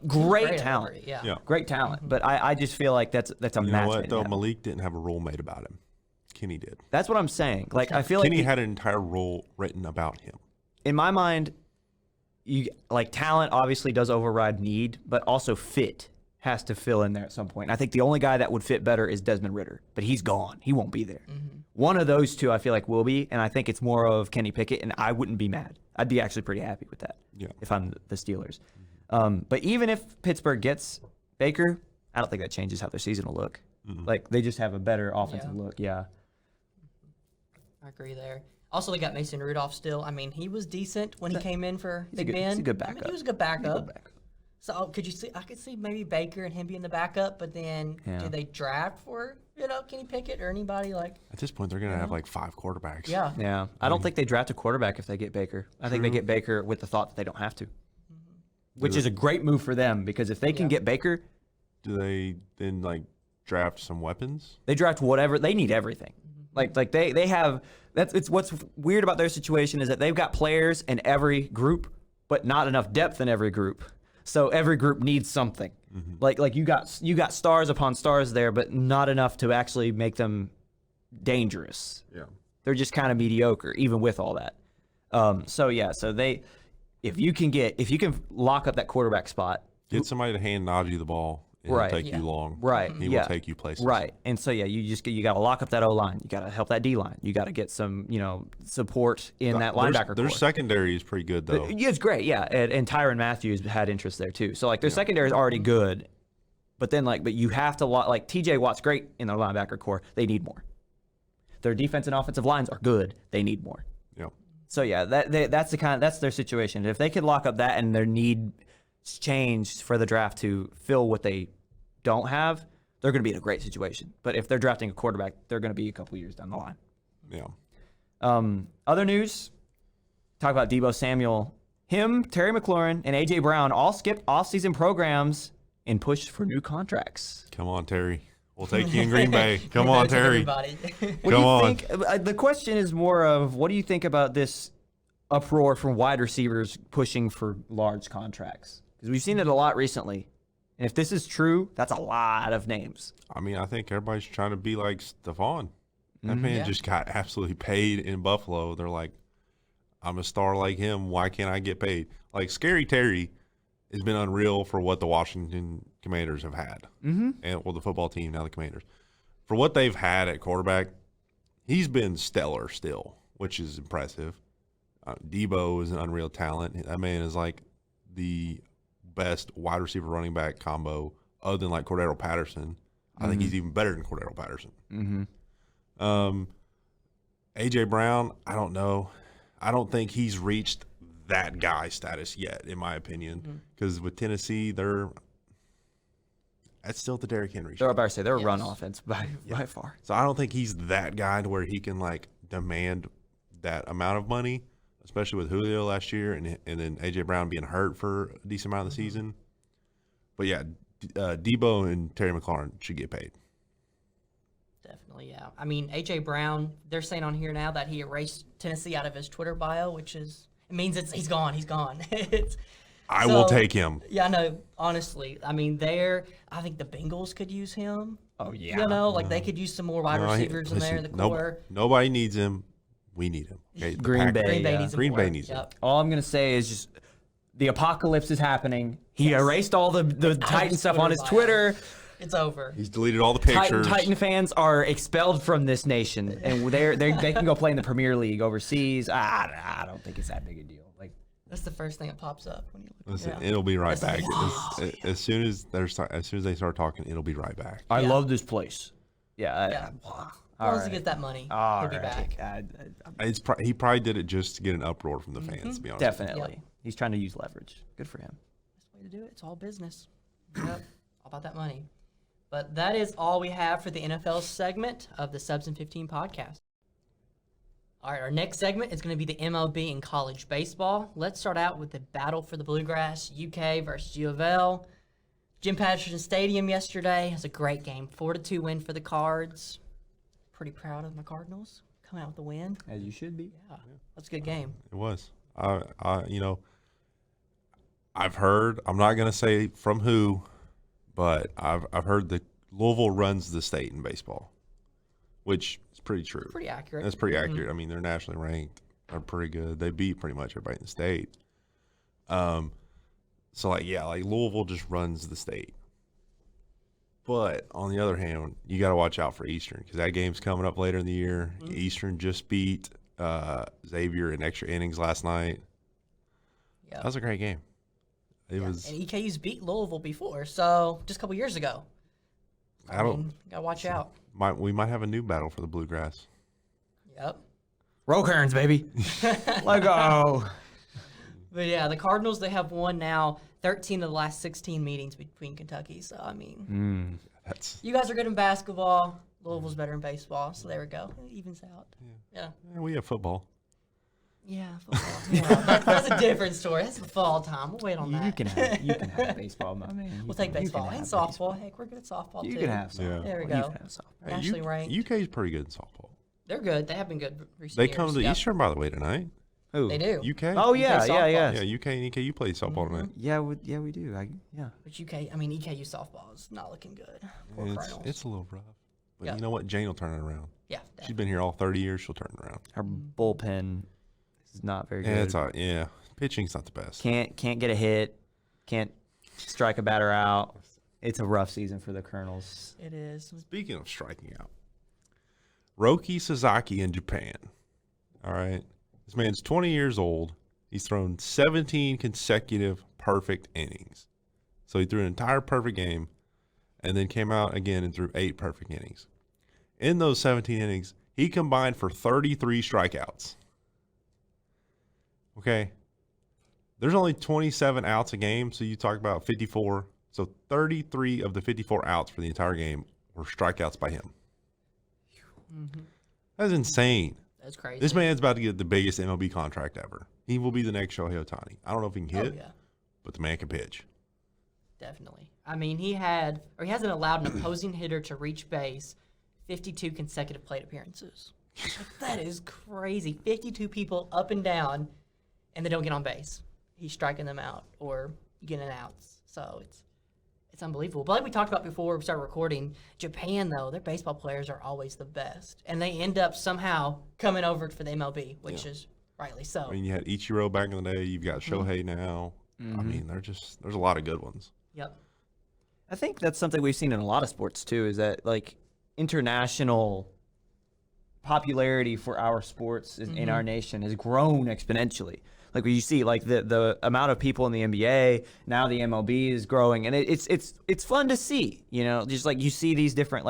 Great talent, Yeah. great talent. But I just feel like that's a You match. know what made in though? heaven. Malik didn't have a rule made about him. Kenny did. That's what I'm saying. Like I feel Kenny like had an entire rule written about him. in my mind, talent obviously does override need, but also fit has to fill in there at some point. And I think the only guy that would fit better is Desmond Ridder, but he's gone. He won't be there. One of those two I feel like will be, and I think it's more of Kenny Pickett, and I wouldn't be mad. I'd be actually pretty happy with that if I'm the Steelers. But even if Pittsburgh gets Baker, I don't think that changes how their season will look. Like they just have a better offensive look. Yeah. I agree there. Also, they got Mason Rudolph still. I mean, he was decent when he came in for Big Ben. He's a good I mean, backup. he was a good backup. So could you see? I could see maybe Baker and him being the backup, but then did they draft for Kenny Pickett or anybody like? At this point, they're gonna have like 5 quarterbacks. Yeah. Yeah. I don't think they draft a quarterback if they get Baker. I think they get Baker with the thought that they don't have to, which is a great move for them because if they can get Baker, Do they then like draft some weapons? they draft whatever they need. Everything. Like they have. It's what's weird about their situation is that they've got players in every group, but not enough depth in every group. So every group needs something. Like you got stars upon stars there, but not enough to actually make them dangerous. Yeah. They're just kind of mediocre, even with all that. So if you can lock up that quarterback spot, Get somebody to hand Najee the ball. It'll Right. take you long. right? He will take you places. Right. And so you got to lock up that O line. You got to help that D line. You got to get some support in that linebacker Their core. secondary is pretty good though. Yeah, it's great, yeah. And Tyrann Matthews had interest there too. So their secondary is already good, but then but you have to TJ Watt's great in their linebacker core. They need more. Their defense and offensive lines are good. They need more. Yeah. So yeah, that's their situation. If they could lock up that and their need changed for the draft to fill what they don't have, they're going to be in a great situation. But if they're drafting a quarterback, they're going to be a couple years down the line. Yeah. Other news, talk about Deebo Samuel. Him, Terry McLaurin, and A.J. Brown all skipped off-season programs and pushed for new contracts. Come on, Terry. We'll take you in Green Bay. Come on, That's Terry. everybody. What do you think? The question is more of, what do you think about this uproar from wide receivers pushing for large contracts? Because we've seen it a lot recently. And if this is true, that's a lot of names. I mean, I think everybody's trying to be like Stephon. That man just got absolutely paid in Buffalo. They're like, I'm a star like him. Why can't I get paid? Like, Scary Terry has been unreal for what the Washington Commanders have had. And the football team, now the Commanders. For what they've had at quarterback, he's been stellar still, which is impressive. Deebo is an unreal talent. That man is like the best wide receiver running back combo other than like Cordero Patterson. I think he's even better than Cordero Patterson. A.J. Brown, I don't know. I don't think he's reached that guy status yet, in my opinion. Because with Tennessee, that's still the Derrick Henry show. They're about to say they're a run offense by far. So I don't think he's that guy to where he can like demand that amount of money, especially with Julio last year and then A.J. Brown being hurt for a decent amount of the season. But yeah, Deebo and Terry McLaurin should get paid. Definitely, yeah. I mean, A.J. Brown, they're saying on here now that he erased Tennessee out of his Twitter bio, which means he's gone. He's gone. I will take him. Yeah, no, honestly. I mean, I think the Bengals could use him. Oh, yeah. They could use some more wide receivers in there in the core. Nobody needs him. We need him. Okay? Green Bay. Green Bay needs him. Green more. Bay needs him. Yep. All I'm going to say is just the apocalypse is happening. He erased all the Titan stuff on his bio. Twitter. It's over. He's deleted all the pictures. Titan fans are expelled from this nation, and they can go play in the Premier League overseas. I don't think it's that big a deal. Like That's the first thing that pops up when you look. Listen, it'll be right back. As soon as they start talking, it'll be right back. I love this place. Yeah. Yeah. As long as he gets that money, he'll be back. He probably did it just to get an uproar from the fans. To be honest, Definitely. Yep. He's trying to use leverage. Good for him. Best way to do it. It's all business. Yep. All about that money. But that is all we have for the NFL segment of the Subs and 15 podcast. All right, our next segment is going to be the MLB and college baseball. Let's start out with the battle for the Bluegrass, UK versus U of L. Jim Patterson Stadium yesterday. It was a great game. 4-2 win for the Cards. Pretty proud of my Cardinals coming out with the win. As you should be. Yeah, that's a good game. it was. I've heard. I'm not gonna say from who, but I've heard that Louisville runs the state in baseball, which is pretty true. Pretty accurate. That's pretty accurate. I mean, they're nationally ranked. They're pretty good. They beat pretty much everybody in the state. So like Louisville just runs the state. But on the other hand, you got to watch out for Eastern because that game's coming up later in the year. Eastern just beat Xavier in extra innings last night. Yeah. That was a great game. It was. And EKU's beat Louisville before, so just a couple years ago. I mean, gotta watch out. We might have a new battle for the Bluegrass. Yep. Roll Kerns, baby. Let go. But yeah, the Cardinals, they have won now 13 of the last 16 meetings between Kentucky. So, I mean, you guys are good in basketball. Louisville's better in baseball. So there we go. It evens out. Yeah. We have football. Yeah, football. Yeah, that's a different story. That's fall time. We'll wait on that. You can have baseball, my man. We'll take baseball and softball. Heck, we're good at softball, too. You can have softball. Yeah. There we You go. can have softball. Nationally ranked. UK's pretty good in softball. They're good. They have been good recently. They come to the Eastern, by the way, tonight. Who? They do. UK. Oh, yeah, UK yeah, softball. yeah. Yeah, UK and EKU play softball tonight. Yeah, we do. Yeah. But EKU softball is not looking good. Poor Cardinals. It's a little rough. But Yeah. you know what? Jane will turn it around. Yeah. She's been here all 30 years. She'll turn it around. Her bullpen is not very Yeah, good. pitching's not the best. Can't get a hit. Can't strike a batter out. It's a rough season for the Colonels. It is. Speaking of striking out, Roki Sasaki in Japan. All right. This man's 20 years old. He's thrown 17 consecutive perfect innings. So he threw an entire perfect game and then came out again and threw 8 perfect innings. In those 17 innings, he combined for 33 strikeouts. Okay. There's only 27 outs a game, so you talk about 54. So 33 of the 54 outs for the entire game were strikeouts by him. That's insane. That's crazy. This man's about to get the biggest MLB contract ever. He will be the next Shohei Ohtani. I don't know if he can hit, but the man can pitch. Definitely. I mean, he hasn't allowed an opposing hitter to reach base 52 consecutive plate appearances. Like, that is crazy. 52 people up and down, and they don't get on base. He's striking them out or getting outs. So it's unbelievable. But like we talked about before we started recording, Japan, though, their baseball players are always the best. And they end up somehow coming over for the MLB, which is rightly so. I mean, you had Ichiro back in the day. You've got Shohei now. I mean, there's a lot of good ones. Yep. I think that's something we've seen in a lot of sports too, is that like international popularity for our sports in our nation has grown exponentially. Like when you see like the amount of people in the NBA, now the MLB is growing, and it's fun to see, you know, just like you see these different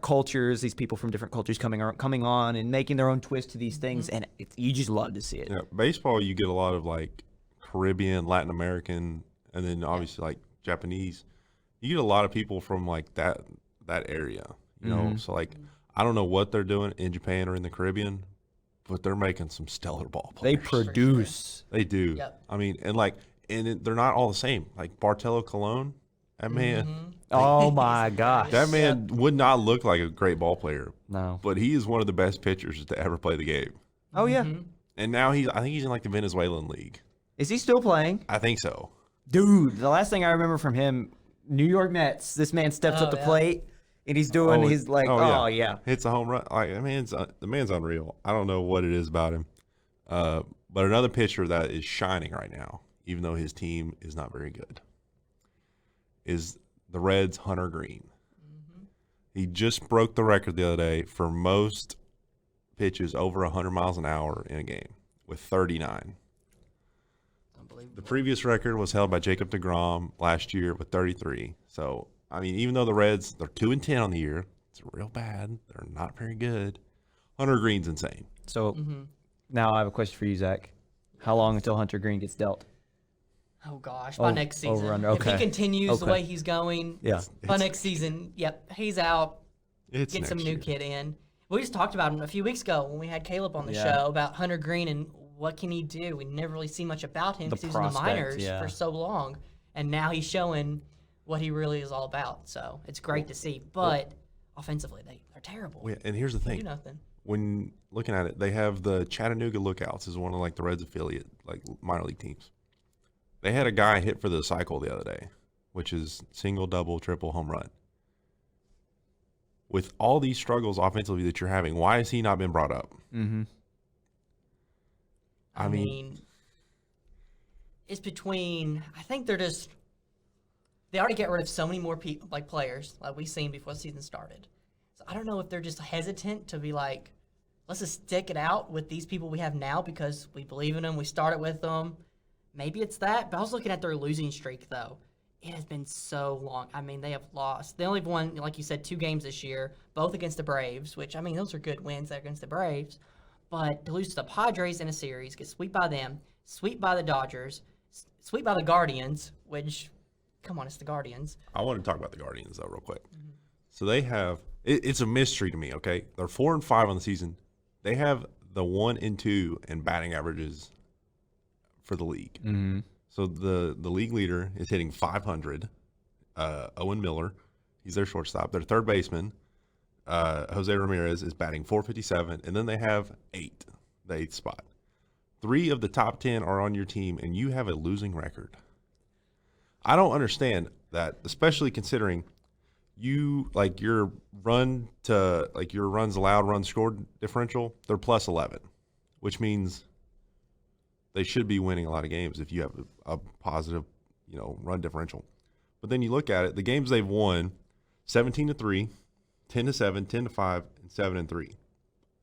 cultures, these people from different cultures coming on and making their own twist to these things, and you just love to see it. Yeah, baseball, you get a lot of like Caribbean, Latin American, and then obviously like Japanese. You get a lot of people from like that area, you know. So like I don't know what they're doing in Japan or in the Caribbean, but they're making some stellar ball players. They produce. They do. Yep. I mean, and they're not all the same. Like Bartolo Colon, that man. Oh my gosh. That man would not look like a great ball player, No. but he is one of the best pitchers to ever play the game. Oh yeah. And now I think he's in like the Venezuelan league. Is he still playing? I think so. Dude, the last thing I remember from him, New York Mets. This man steps up the plate and he's doing his like, oh yeah. Hits a home run. Like the man's unreal. I don't know what it is about him. But another pitcher that is shining right now, even though his team is not very good, is the Reds' Hunter Green. He just broke the record the other day for most pitches over 100 miles an hour in a game with 39. Unbelievable. The previous record was held by Jacob deGrom last year with 33. So, I mean, even though the Reds, they're 2-10 on the year, it's real bad. They're not very good. Hunter Green's insane. So now I have a question for you, Zach. How long until Hunter Green gets dealt? Oh gosh, by next season. over under, If okay. he continues the Okay. way he's going, Yeah. by next season, he's out. It's Get some next new year. kid in. We just talked about him a few weeks ago when we had Caleb on the show about Hunter Green and what can he do. We never really see much about him The because he was in the prospect, minors yeah. for so long, and now he's showing what he really is all about. So it's great to see. But offensively, they're terrible. Yeah, and here's the They thing. do nothing. when looking at it, they have the Chattanooga Lookouts as one of like the Reds affiliate, like minor league teams. They had a guy hit for the cycle the other day, which is single, double, triple, home run. With all these struggles offensively that you're having, why has he not been brought up? Mm-hmm. I mean, it's between. I think they already get rid of so many more people, like players, like we've seen before the season started. So I don't know if they're just hesitant to be like, let's just stick it out with these people we have now because we believe in them. We started with them. Maybe it's that. But I was looking at their losing streak, though. It has been so long. I mean, they have lost. They only won, like you said, 2 games this year, both against the Braves, which, I mean, those are good wins against the Braves. But to lose to the Padres in a series, get swept by them, swept by the Dodgers, swept by the Guardians, which, come on, it's the Guardians. I want to talk about the Guardians, though, real quick. Mm-hmm. So they have it's a mystery to me, okay? They're 4-5 on the season. They have the 1-2 in batting averages for the league. Mm-hmm. So the league leader is hitting 500. Owen Miller, he's their shortstop. Their third baseman, Jose Ramirez, is batting 457, and then they have 8, the 8th spot. 3 of the top 10 are on your team, and you have a losing record. I don't understand that, especially considering your runs allowed, runs scored differential, they're plus 11, which means they should be winning a lot of games if you have a positive, run differential. But then you look at it, the games they've won, 17-3, 10-7, 10-5, and 7-3.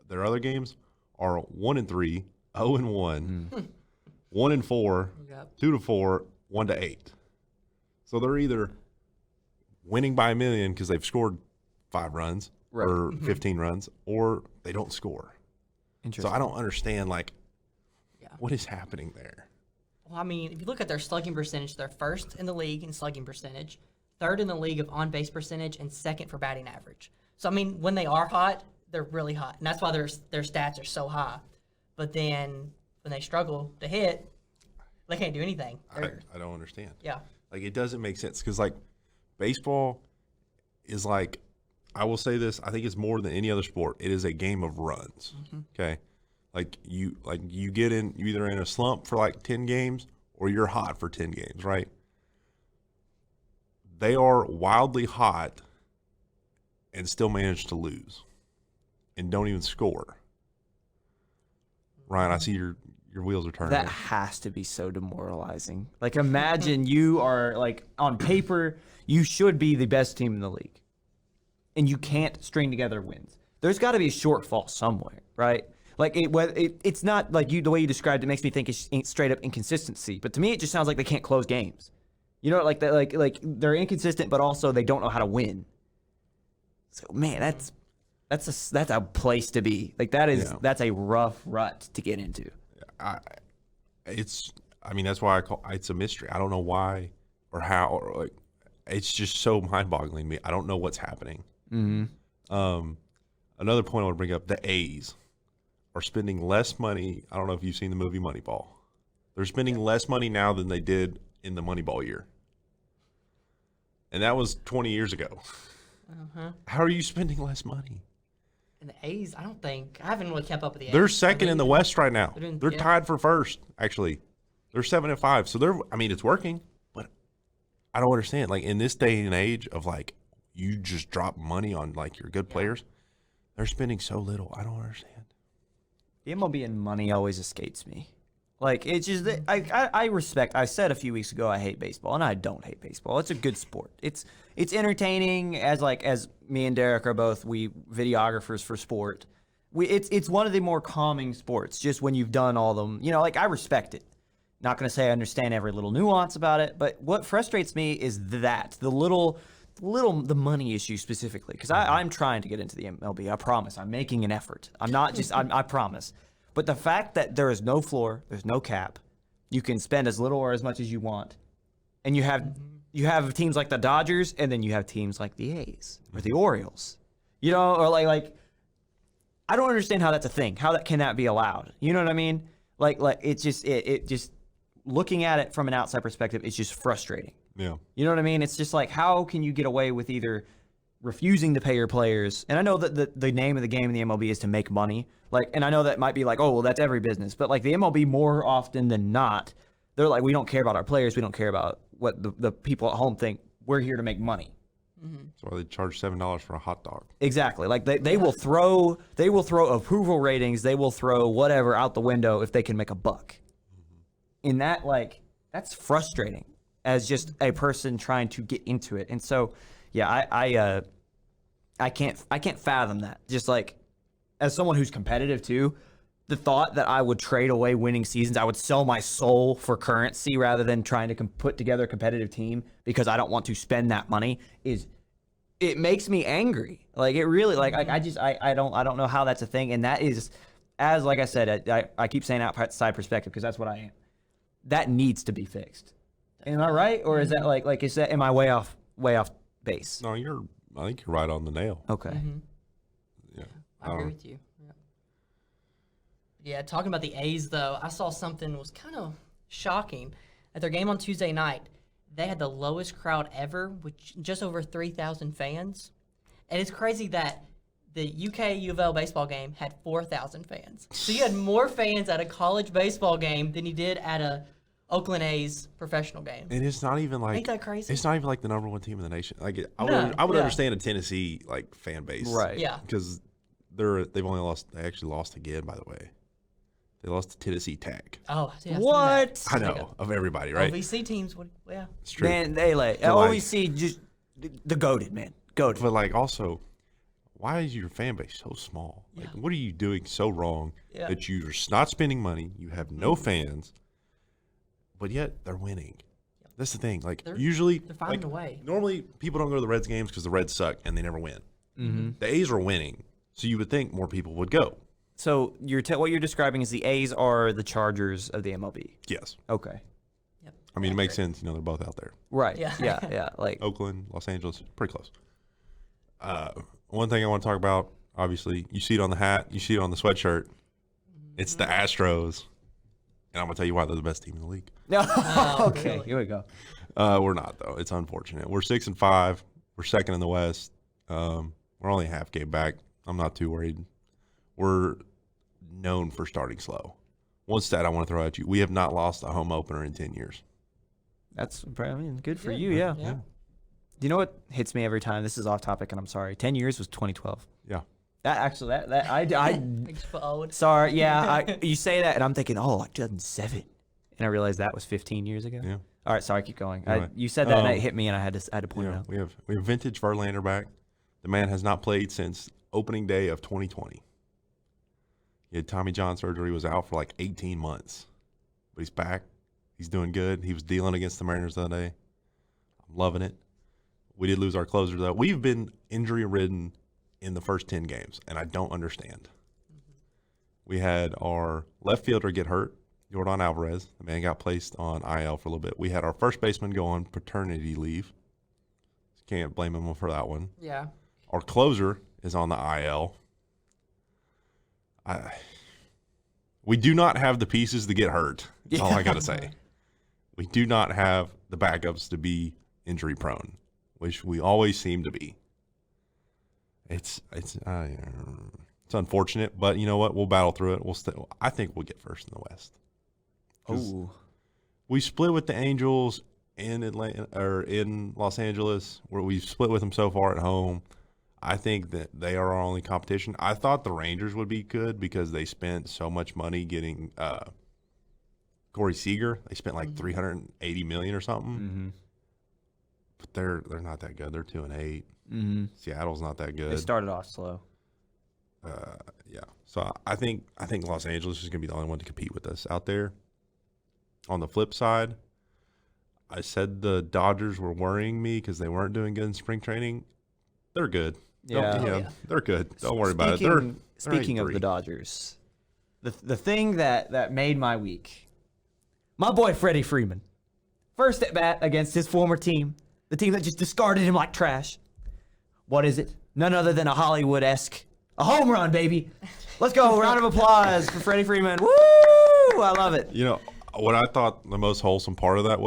Their other games are 1-3, 0-1, 1-4, 2-4, 1-8. So they're either winning by a million because they've scored 5 runs or 15 runs, or they don't score. So I don't understand, what is happening there? Well, I mean, if you look at their slugging percentage, they're first in the league in slugging percentage, third in the league of on-base percentage, and second for batting average. So, I mean, when they are hot, they're really hot, and that's why their stats are so high. But then when they struggle to hit, they can't do anything. I don't understand. Yeah. It doesn't make sense because, baseball is I will say this, I think it's more than any other sport. It is a game of runs, okay? You get in, you either in a slump for 10 games or you're hot for 10 games, right? They are wildly hot and still manage to lose and don't even score. Ryan, I see your wheels are turning. That has to be so demoralizing. Imagine you are on paper, you should be the best team in the league, and you can't string together wins. There's got to be a shortfall somewhere, right? It's not the way you described it makes me think it's straight up inconsistency. But to me, it just sounds like they can't close games. They're inconsistent, but also they don't know how to win. So man, that's a place to be. That's a rough rut to get into. That's why it's a mystery. I don't know why or how, or it's just so mind-boggling to me. I don't know what's happening. Mm-hmm. Another point I want to bring up: the A's are spending less money. I don't know if you've seen the movie Moneyball. They're spending less money now than they did in the Moneyball year, and that was 20 years ago. How are you spending less money? And the A's, I haven't really kept up with the A's. They're second in the West right now. They're tied for first, actually. They're 7-5. So it's working, but I don't understand. In this day and age of you just drop money on your good players, they're spending so little. I don't understand. The MLB and money always escapes me. It's just I respect. I said a few weeks ago I hate baseball, and I don't hate baseball. It's a good sport. It's entertaining as me and Derek are both videographers for sport. It's one of the more calming sports. Just when you've done all of them, I respect it. Not gonna say I understand every little nuance about it, but what frustrates me is the money issue specifically, because I'm trying to get into the MLB. I promise. I'm making an effort. I'm not just. I promise. But the fact that there is no floor, there's no cap, you can spend as little or as much as you want, and you have teams like the Dodgers, and then you have teams like the A's or the Orioles, or I don't understand how that's a thing. How can that be allowed? You know what I mean? It's just it just looking at it from an outside perspective, it's just frustrating. Yeah. You know what I mean? It's just how can you get away with either refusing to pay your players. And I know that the name of the game in the MLB is to make money. And I know that might be like, oh, well, that's every business. But like the MLB, more often than not, they're like, we don't care about our players. We don't care about what the people at home think. We're here to make money. That's why they charge $7 for a hot dog. Exactly. Like they will throw approval ratings. They will throw whatever out the window if they can make a buck. In that, like, that's frustrating as just a person trying to get into it. And so, yeah, I can't fathom that. Just like, as someone who's competitive too, the thought that I would trade away winning seasons, I would sell my soul for currency rather than trying to put together a competitive team because I don't want to spend that money it makes me angry. Like it really, like I don't know how that's a thing. And that is, as like I said, I keep saying outside perspective because that's what I am. That needs to be fixed. Am I right, or is that like is that am I way off base? No, I think you're right on the nail. Okay. Yeah. I agree with you. Yeah, talking about the A's, though, I saw something was kind of shocking. At their game on Tuesday night, they had the lowest crowd ever with just over 3,000 fans. And it's crazy that the UK U of L baseball game had 4,000 fans. So you had more fans at a college baseball game than you did at a Oakland A's professional game. And it's not even like, ain't that crazy? It's not even like the number one team in the nation. Like I would yeah. understand a Tennessee like fan base, Right. Yeah. Because they actually lost again, by the way. They lost to Tennessee Tech. Oh, yeah, What? I know, of everybody, right? OVC teams would, yeah. It's true. Man, they OVC just the goated, man. Goated. But like also, why is your fan base so small? Like, what are you doing so wrong that you're not spending money? You have no fans, but yet they're winning. That's the thing. Like usually, they're finding a way. Normally, people don't go to the Reds games because the Reds suck and they never win. Mm-hmm. The A's are winning, so you would think more people would go. So what you're describing is the A's are the Chargers of the MLB. Yes. Okay. Yep. I mean, it makes sense. They're both out there. Right. Yeah. Yeah. Like Oakland, Los Angeles, pretty close. One thing I want to talk about, obviously, you see it on the hat, you see it on the sweatshirt. It's the Astros, and I'm gonna tell you why they're the best team in the league. no. Okay. Really? Here we go. We're not though. It's unfortunate. We're 6-5. We're second in the West. We're only a half game back. I'm not too worried. We're known for starting slow. One stat I want to throw at you: we have not lost a home opener in 10 years. That's good for you. Yeah. Yeah. Do you know what hits me every time? This is off topic, and I'm sorry. 10 years was 2012. Yeah. I Makes you feel old. sorry. Yeah. You say that, and I'm thinking, oh, like 2007, and I realized that was 15 years ago. Yeah. All right. Sorry. Keep going. Anyway, You said that, and it hit me, and I had to point it out. We have vintage Verlander back. The man has not played since opening day of 2020. He had Tommy John surgery, was out for like 18 months. But he's back. He's doing good. He was dealing against the Mariners the other day. I'm loving it. We did lose our closer, though. We've been injury-ridden in the first 10 games, and I don't understand. We had our left fielder get hurt, Yordan Alvarez. The man got placed on IL for a little bit. We had our first baseman go on paternity leave. Can't blame him for that one. Yeah. Our closer is on the IL. We do not have the pieces to get hurt. That's all I got to say. We do not have the backups to be injury prone, which we always seem to be. It's unfortunate, but you know what? We'll battle through it. I think we'll get first in the West. Oh. We split with the Angels in Atlanta or in Los Angeles, where we've split with them so far at home. I think that they are our only competition. I thought the Rangers would be good because they spent so much money getting Corey Seager. They spent like $380 million or something. Mm-hmm. But they're not that good. They're 2-8. Mm-hmm. Seattle's not that good. They started off slow. Yeah. So I think Los Angeles is going to be the only one to compete with us out there. On the flip side, I said the Dodgers were worrying me because they weren't doing good in spring training. They're good. Yeah. They're good. Don't worry about it. Speaking of the Dodgers, the thing that made my week, my boy Freddie Freeman, first at bat against his former team, the team that just discarded him like trash. What is it? None other than a Hollywood-esque, a home run, baby. Let's go. Round of applause for Freddie Freeman. Woo! I love it. You know, what I thought the most wholesome part of that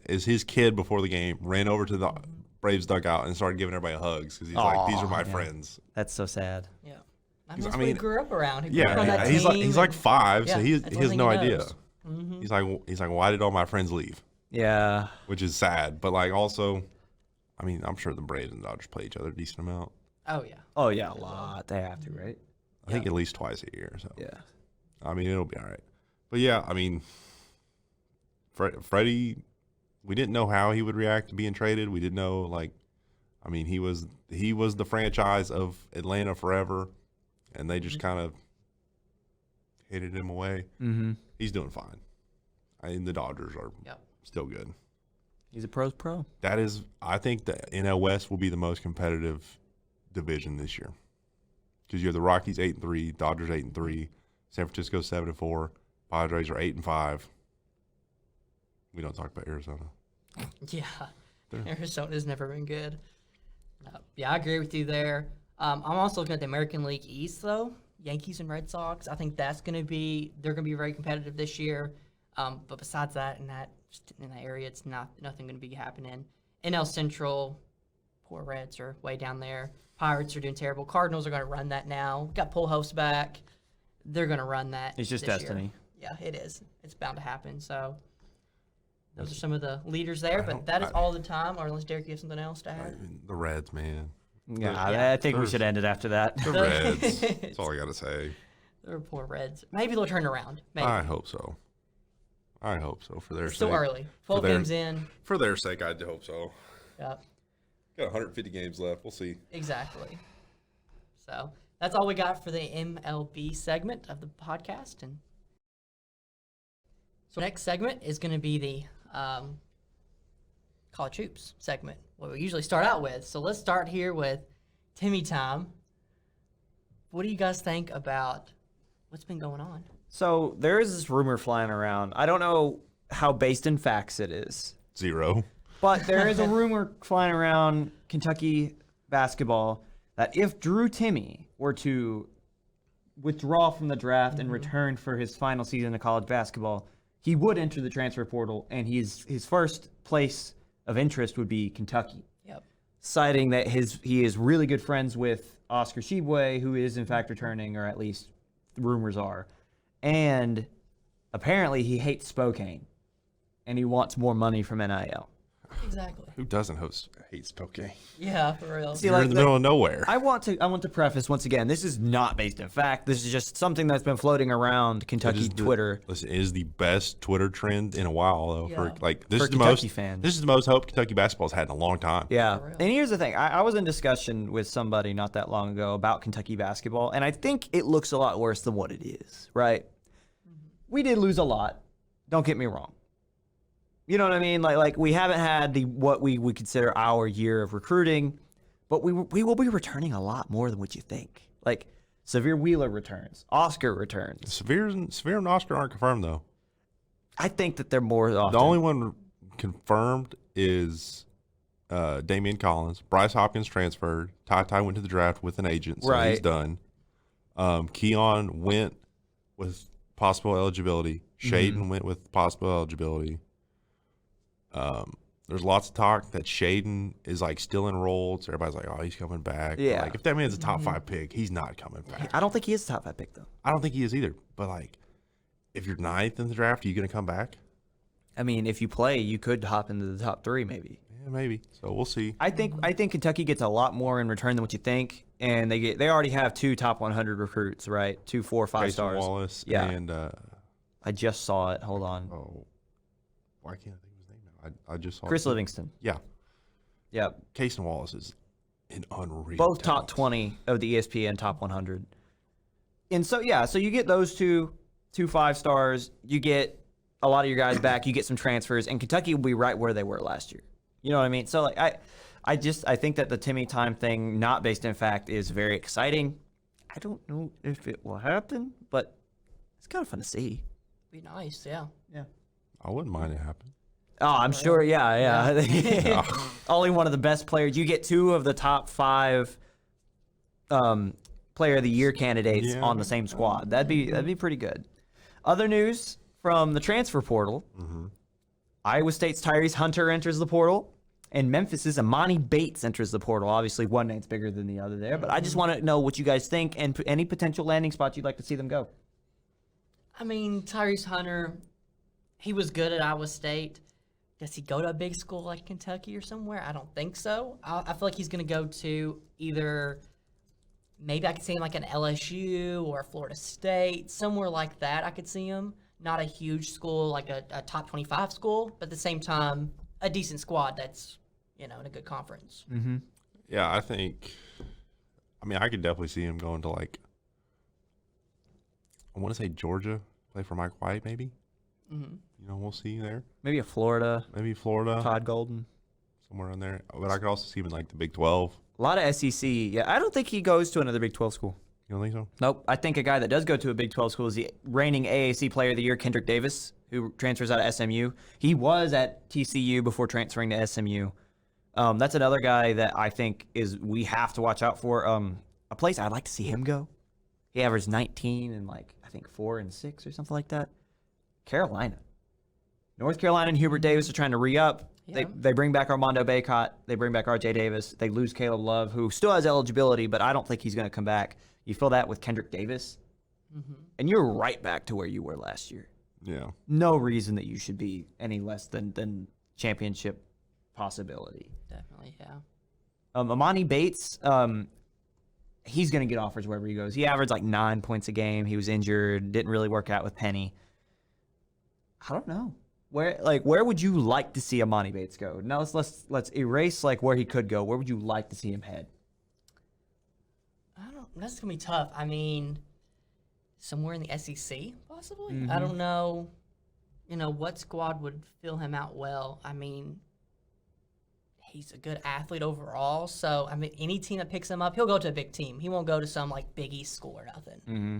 is his kid before the game ran over to the Braves dugout and started giving everybody hugs because he's like, these are my friends. That's so sad. Yeah. That's what he grew up around. He grew up Yeah, on that he's team like and- 5, so Yeah, he that's one has thing no he idea. knows. Mhm. He's like, why did all my friends leave? Yeah. Which is sad, but like also, I mean, I'm sure the Braves and Dodgers play each other a decent amount. Oh, yeah. Oh yeah, a lot. They have to, right? I think at least twice a year. So Yeah. I mean, it'll be all right. But yeah, I mean, Freddie, we didn't know how he would react to being traded. We didn't know, like, I mean, he was the franchise of Atlanta forever, and they just kind of hated him away. Mm-hmm. He's doing fine. I mean, the Dodgers are still good. He's a pro's pro. That is, I think the NL West will be the most competitive division this year because you have the Rockies 8-3, Dodgers 8-3, San Francisco 7-4, Padres are 8-5. We don't talk about Arizona. Yeah. Arizona's never been good. Yeah, I agree with you there. I'm also looking at the American League East, though. Yankees and Red Sox. I think they're going to be very competitive this year. But besides that, in that area, it's nothing going to be happening. NL Central, poor Reds are way down there. Pirates are doing terrible. Cardinals are going to run that now. Got Pujols back. They're going to run that. It's just this destiny. Year. Yeah, it is. It's bound to happen. So those are some of the leaders there. But that is all the time. Or unless Derek, you have something else to add. The Reds, man. Yeah, I think we should end it after that. The Reds. That's all I got to say. They're poor Reds. Maybe they'll turn around. Maybe. I hope so. I hope so for their It's sake. still early. 12 games in. For their sake, I hope so. Yep. Got 150 games left. We'll see. Exactly. So that's all we got for the MLB segment of the podcast. And so next segment is going to be the college hoops segment, what we usually start out with. So let's start here with Timmy time. What do you guys think about what's been going on? So there is this rumor flying around. I don't know how based in facts it is, 0. but there is a rumor flying around Kentucky basketball that if Drew Timme were to withdraw from the draft and return for his final season of college basketball, he would enter the transfer portal, and his first place of interest would be Kentucky. Yep. Citing that he is really good friends with Oscar Tshiebwe, who is in fact returning, or at least the rumors are. And apparently he hates Spokane, and he wants more money from NIL. Exactly. Who doesn't hate Spokane? Yeah, for real. See, You're in the middle of nowhere. I want to preface once again, this is not based in fact. This is just something that's been floating around Kentucky Twitter. Listen, it is the best Twitter trend in a while, though. Yeah. For like this For is the Kentucky most fans. This is the most hope Kentucky basketball's had in a long time. Yeah. For real. And here's the thing. I was in discussion with somebody not that long ago about Kentucky basketball, and I think it looks a lot worse than what it is, right? We did lose a lot. Don't get me wrong. You know what I mean? Like we haven't had what we would consider our year of recruiting, but we will be returning a lot more than what you think. Like Severe Wheeler returns, Oscar returns. Severe and Oscar aren't confirmed though. I think that they're more often. The only one confirmed is Damian Collins. Bryce Hopkins transferred. Ty went to the draft with an agent, so he's Right. done. Keon went with possible eligibility. Shaden went with possible eligibility. There's lots of talk that Shaden is like still enrolled, so everybody's like, "Oh, he's coming back." But, Yeah. like if that man's a top 5 pick, he's not coming back. I don't think he is a top 5 pick though. I don't think he is either. But like, if you're 9th in the draft, are you gonna come back? I mean, if you play, you could hop into the top 3 maybe. Yeah, maybe. So we'll see. I think Kentucky gets a lot more in return than what you think, and they already have 2 top 100 recruits, right? 2 4 5 Grayson stars. Wallace Yeah. and I just saw it. Hold on. why can't I think of his name now? I just saw Chris it. Livingston. Yeah, Yep. Casey Wallace is an unreal. Both talent. top 20 of the ESPN top 100. And so you get those two 5 stars. You get a lot of your guys back. You get some transfers, and Kentucky will be right where they were last year. You know what I mean? So like I think that the Timmy time thing, not based in fact, is very exciting. I don't know if it will happen, but it's kind of fun to see. Be nice, yeah. Yeah. I wouldn't mind it happening. Oh, I'm sure. Yeah. Only one of the best players. You get 2 of the top 5 player of the year candidates on the same squad. That'd be pretty good. Other news from the transfer portal. Iowa State's Tyrese Hunter enters the portal. And Memphis's Amani Bates enters the portal. Obviously, one name's bigger than the other there, but I just want to know what you guys think and any potential landing spots you'd like to see them go. I mean, Tyrese Hunter, he was good at Iowa State. Does he go to a big school like Kentucky or somewhere? I don't think so. I feel like he's going to go to either, maybe I could see him like an LSU or Florida State, somewhere like that I could see him. Not a huge school, like a top 25 school, but at the same time, a decent squad that's, in a good conference. Mm-hmm. Yeah, I could definitely see him going to like, I want to say Georgia, play for Mike White maybe. Mm-hmm. We'll see there. Maybe a Florida. Maybe Florida. Todd Golden. Somewhere in there. But I could also see him in like the Big 12. A lot of SEC. Yeah, I don't think he goes to another Big 12 school. You don't think so? Nope. I think a guy that does go to a Big 12 school is the reigning AAC Player of the Year, Kendrick Davis, who transfers out of SMU. He was at TCU before transferring to SMU. That's another guy that I think we have to watch out for. A place I'd like to see him go. He averaged 19 and I think 4 and 6 or something like that. Carolina. North Carolina and Hubert Davis are trying to re-up. Yeah. They bring back Armando Bacot. They bring back RJ Davis. They lose Caleb Love, who still has eligibility, but I don't think he's going to come back. You feel that with Kendrick Davis? Mm-hmm. And you're right back to where you were last year. Yeah. No reason that you should be any less than championship possibility. Definitely, yeah. Amani Bates, he's going to get offers wherever he goes. He averaged 9 points a game. He was injured. Didn't really work out with Penny. I don't know. Where would you like to see Amani Bates go? Now let's erase where he could go. Where would you like to see him head? That's gonna be tough. I mean, somewhere in the SEC, possibly. Mm-hmm. I don't know. What squad would fill him out well? I mean, he's a good athlete overall. So any team that picks him up, he'll go to a big team. He won't go to some Big East school or nothing. Mm-hmm.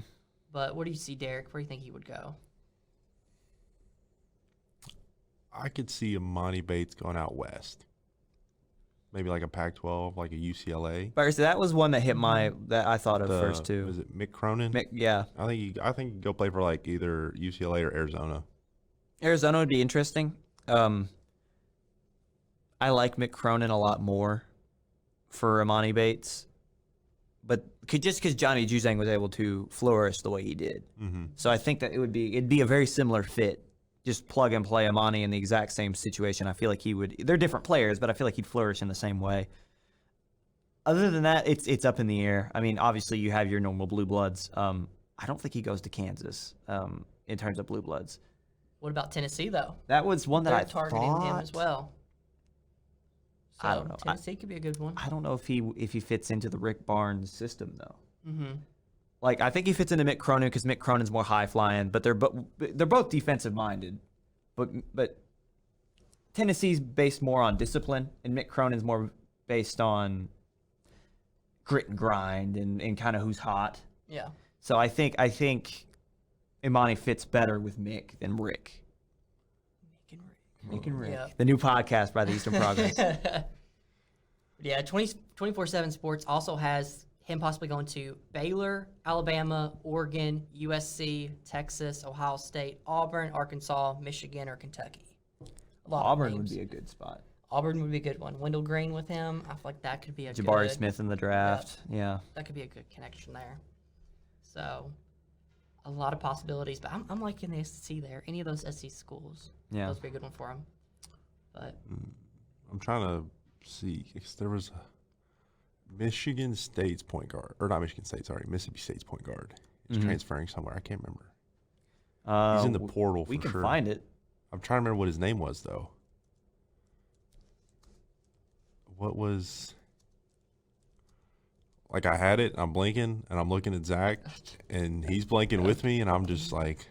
But where do you see Derek? Where do you think he would go? I could see Amani Bates going out west. Maybe like a Pac-12, like a UCLA. But so that was one that hit that I thought of first too. Was it Mick Cronin? Yeah. I think he'd go play for either UCLA or Arizona. Arizona would be interesting. I like Mick Cronin a lot more for Amani Bates, but just because Johnny Juzang was able to flourish the way he did, so I think that it'd be a very similar fit. Just plug and play Amani in the exact same situation. I feel like he would. They're different players, but I feel like he'd flourish in the same way. Other than that, it's up in the air. I mean, obviously you have your normal blue bloods. I don't think he goes to Kansas in terms of blue bloods. What about Tennessee though? That was one that They're I targeting him thought. as well. So I don't know. Tennessee could be a good one. I don't know if he fits into the Rick Barnes system though. Mm-hmm. I think he fits into Mick Cronin because Mick Cronin's more high flying, but they're both defensive minded. But Tennessee's based more on discipline, and Mick Cronin's more based on grit and grind and kind of who's hot. Yeah. So I think Imani fits better with Mick than Rick. Mick and Rick. Yeah. The new podcast by the Eastern Progress. Yeah, 24/7 Sports also has him possibly going to Baylor, Alabama, Oregon, USC, Texas, Ohio State, Auburn, Arkansas, Michigan, or Kentucky. A lot of Auburn would names. be a good spot. Auburn would be a good one. Wendell Green with him, I feel like that could be a Jabari good, Smith in the draft. Yeah. that could be a good connection there. So, a lot of possibilities, but I'm liking the SEC there. Any of those SEC schools, Yeah. those would be a good one for him. But I'm trying to see because there was Michigan State's point guard, or not Michigan State, sorry, Mississippi State's point guard. He's transferring somewhere. I can't remember. He's in the portal for We can sure. find it. I'm trying to remember what his name was though. What was I had it, I'm blinking, and I'm looking at Zach, and he's blinking with me, and I'm just like,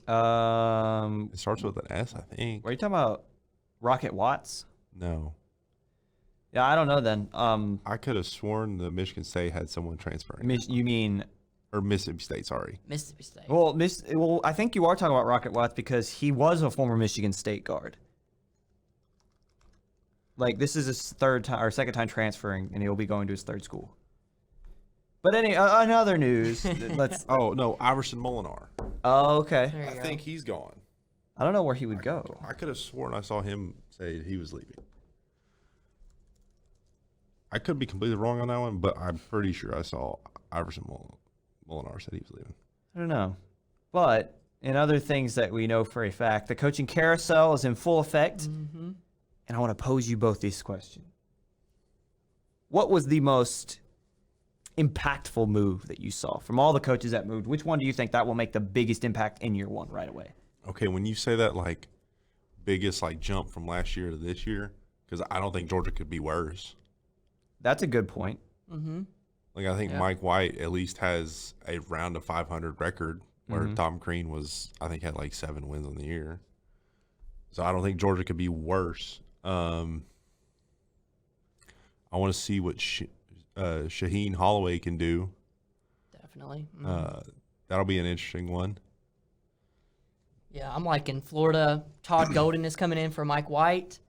it starts with an S, I think. Are you talking about Rocket Watts? No. Yeah, I don't know then. I could have sworn that Michigan State had someone transferring. You mean Or Mississippi State, sorry. Mississippi State. well, I think you are talking about Rocket Watts because he was a former Michigan State guard. This is his second time transferring, and he'll be going to his third school. But in other news, let's. Oh, no, Iverson Molinar. Oh, okay. There you I go. think he's gone. I don't know where he would go. I could have sworn I saw him say he was leaving. I could be completely wrong on that one, but I'm pretty sure I saw Iverson Molinar said he was leaving. I don't know. But in other things that we know for a fact, the coaching carousel is in full effect. Mm-hmm. And I want to pose you both this question. What was the most impactful move that you saw from all the coaches that moved? Which one do you think that will make the biggest impact in year one right away? Okay, when you say that, like, biggest, like, jump from last year to this year, because I don't think Georgia could be worse. That's a good point. Mm-hmm. Like, I think Mike White at least has a round of 500 record, where Tom Crean was, I think, had like 7 wins on the year. So I don't think Georgia could be worse. I want to see what Shaheen Holloway can do. Definitely. Mm-hmm. That'll be an interesting one. Yeah, I'm liking Florida. Todd Golden is coming in for Mike White.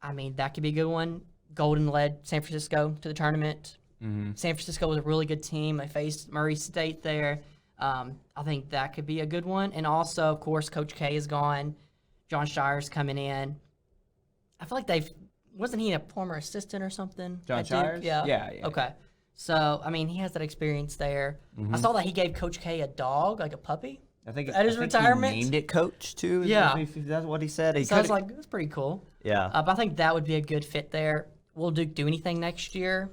I mean, that could be a good one. Golden led San Francisco to the tournament. Mm-hmm. San Francisco was a really good team. They faced Murray State there. I think that could be a good one. And also, of course, Coach K is gone. John Shire's coming in. I feel like wasn't he a former assistant or something? John at Duke? Shires? Yeah. Okay. So, I mean, he has that experience there. I saw that he gave Coach K a dog, like a puppy. I think At his retirement? he named it Coach too. Yeah. That's what he said. So I was like, that's pretty cool. yeah. But I think that would be a good fit there. Will Duke do anything next year?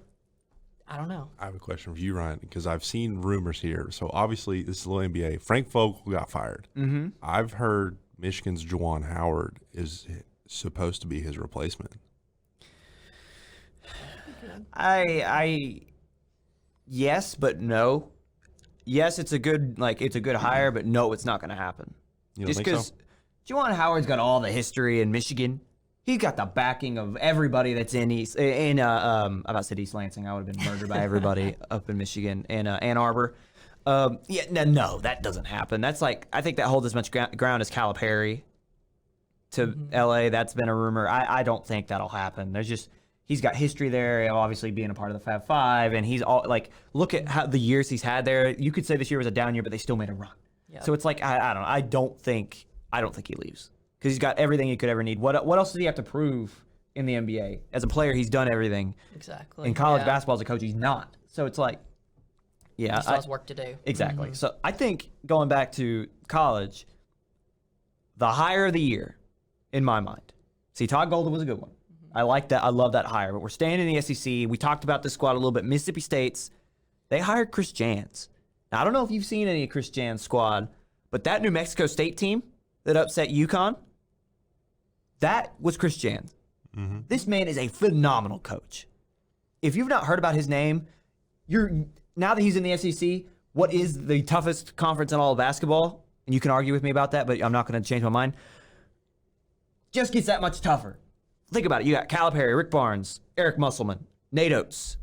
I don't know. I have a question for you, Ryan, because I've seen rumors here. So obviously, this is a little NBA. Frank Vogel got fired. Mm-hmm. I've heard Michigan's Juwan Howard is supposed to be his replacement. Yes, but no. Yes, it's a good hire, but no, it's not going to happen. You don't Just think because so? Juwan Howard's got all the history in Michigan. He's got the backing of everybody that's in I about said East Lansing. I would have been murdered by everybody up in Michigan and Ann Arbor. No, that doesn't happen. That's like, I think that holds as much ground as Calipari to LA. That's been a rumor. I don't think that'll happen. He's got history there, obviously being a part of the Fab Five, and he's all like, look at how the years he's had there. You could say this year was a down year, but they still made a run. Yeah. So it's like, I don't know. I don't think he leaves because he's got everything he could ever need. What else does he have to prove in the NBA? As a player, he's done everything. Exactly. In college basketball as a coach, he's not. So it's like, yeah. He still has work to do. Exactly. So I think going back to college, the hire of the year, in my mind. See, Todd Golden was a good one. I like that. I love that hire. But we're staying in the SEC. We talked about this squad a little bit. Mississippi State's, they hired Chris Jans. Now, I don't know if you've seen any of Chris Jans' squad, but that New Mexico State team that upset UConn, that was Chris Jans. Mm-hmm. This man is a phenomenal coach. If you've not heard about his name, now that he's in the SEC, what is the toughest conference in all of basketball? And you can argue with me about that, but I'm not going to change my mind. Just gets that much tougher. Think about it. You got Calipari, Rick Barnes, Eric Musselman, Nate Oates,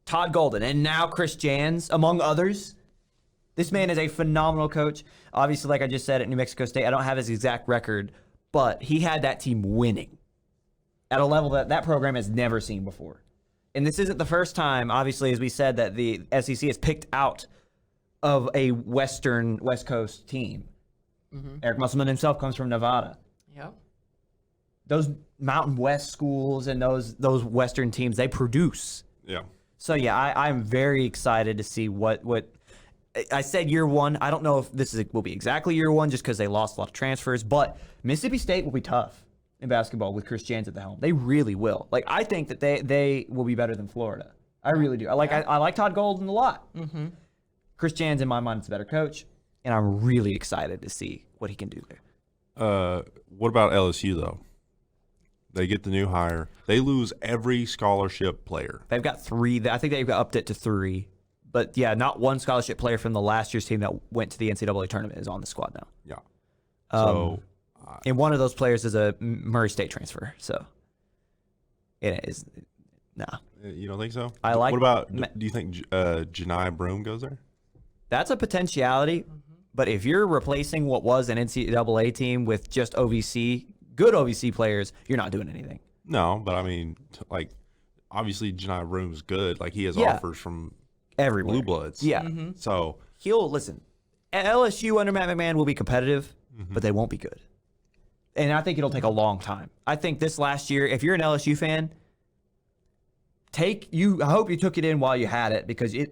Todd Golden, and now Chris Jans, among others. This man is a phenomenal coach. Obviously, like I just said, at New Mexico State, I don't have his exact record, but he had that team winning at a level that program has never seen before. And this isn't the first time, obviously, as we said, that the SEC has picked out of a West Coast team. Mm-hmm. Eric Musselman himself comes from Nevada. Yep. Those Mountain West schools and those Western teams, they produce. Yeah. So, yeah, I'm very excited to see what I said year one. I don't know if will be exactly year one just because they lost a lot of transfers, but Mississippi State will be tough in basketball with Chris Jans at the helm. They really will. Like, I think that they will be better than Florida. I really do. I like Todd Golden a lot. Mm-hmm. Chris Jans, in my mind, is a better coach, and I'm really excited to see what he can do there. What about LSU, though? They get the new hire. They lose every scholarship player. They've got 3. I think they've upped it to 3. But, yeah, not one scholarship player from the last year's team that went to the NCAA tournament is on the squad now. Yeah. And one of those players is a Murray State transfer. So, it is – no. You don't think so? I like – What about – do you think Janai Broome goes there? That's a potentiality. Mm-hmm. But if you're replacing what was an NCAA team with just OVC – good OVC players, you're not doing anything. No, but I mean, like, obviously Janai Broome's good. Like, he has offers from everywhere. Blue Bloods. Yeah. Mm-hmm. So he'll listen. LSU under Matt McMahon will be competitive, but they won't be good. And I think it'll take a long time. I think this last year, if you're an LSU fan, I hope you took it in while you had it, because it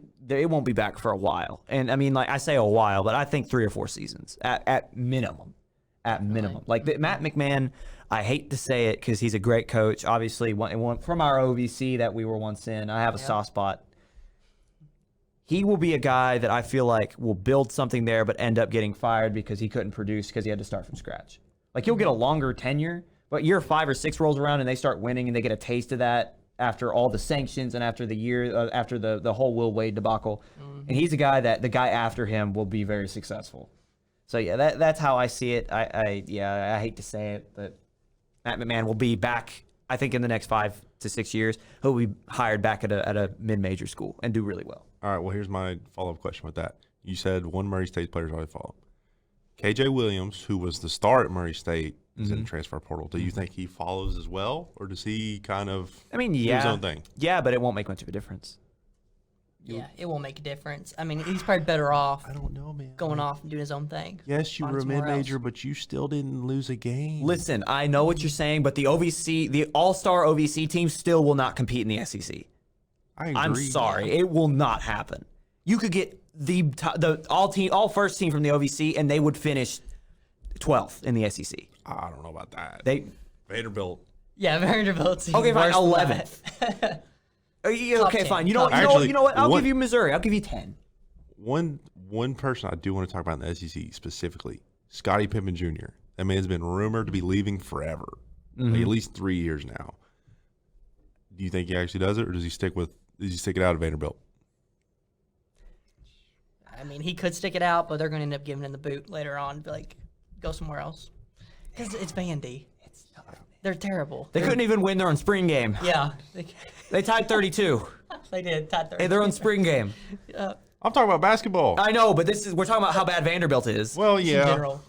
won't be back for a while. And I mean, like I say a while, but I think 3 or 4 seasons at minimum. At minimum. Like Matt McMahon, I hate to say it because he's a great coach. Obviously, one from our OVC that we were once in, I have a soft spot. He will be a guy that I feel like will build something there but end up getting fired because he couldn't produce because he had to start from scratch. Like, he'll get a longer tenure, but year 5 or 6 rolls around and they start winning and they get a taste of that after all the sanctions and after the year, after the whole Will Wade debacle. And he's a guy that the guy after him will be very successful. So, yeah, that's how I see it. I hate to say it, but Matt McMahon will be back, I think, in the next 5 to 6 years. He'll be hired back at a mid-major school and do really well. All right, well, here's my follow-up question with that. You said one Murray State player's already followed. KJ Williams, who was the star at Murray State, is in the transfer portal. Do you think he follows as well, or does he kind of do his own thing? Yeah, but it won't make much of a difference. Yeah, it won't make a difference. I mean, he's probably better off I don't know, man. going off and doing his own thing. Yes, you were a somewhere mid-major, else. but you still didn't lose a game. Listen, I know what you're saying, but the all-star OVC team still will not compete in the SEC. I agree. I'm sorry. It will not happen. You could get the all first team from the OVC, and they would finish 12th in the SEC. I don't know about that. Yeah, Vanderbilt. Vanderbilt's Okay, fine, worse than 11th. that. Okay, 10. fine. You know Actually, what? I'll give you Missouri. I'll give you 10. One person I do want to talk about in the SEC specifically, Scottie Pippen Jr. That man's been rumored to be leaving forever, like at least 3 years now. Do you think he actually does it, or does he stick it out at Vanderbilt? I mean, he could stick it out, but they're going to end up giving him the boot later on. Be like, go somewhere else. Because it's Vandy. They're terrible. They couldn't even win their own spring game. Yeah. They tied 32. They did. Tied 30. Hey, their own spring game. I'm talking about basketball. I know, but we're talking about how bad Vanderbilt is. Well, In yeah. general.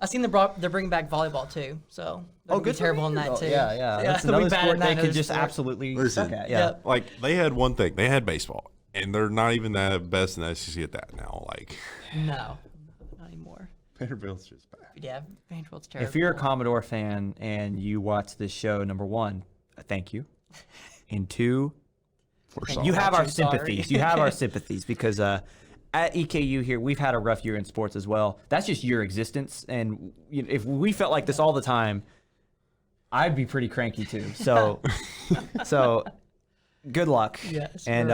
I've seen they're bringing back volleyball, too. So they're good for terrible in that, Vanderbilt. too. Yeah. That's they'll be another bad sport in they that could just sport. absolutely Listen. suck at. Yeah. Like, they had one thing. They had baseball, and they're not even that best in the SEC at that now. Like, No, not anymore. Vanderbilt's just bad. Yeah, Vanderbilt's terrible. If you're a Commodore fan and you watch this show, number 1, thank you. And 2, you have our sympathies. You have our sympathies because at EKU here, we've had a rough year in sports as well. That's just your existence. And if we felt like this all the time, I'd be pretty cranky too. So good luck. Yes, and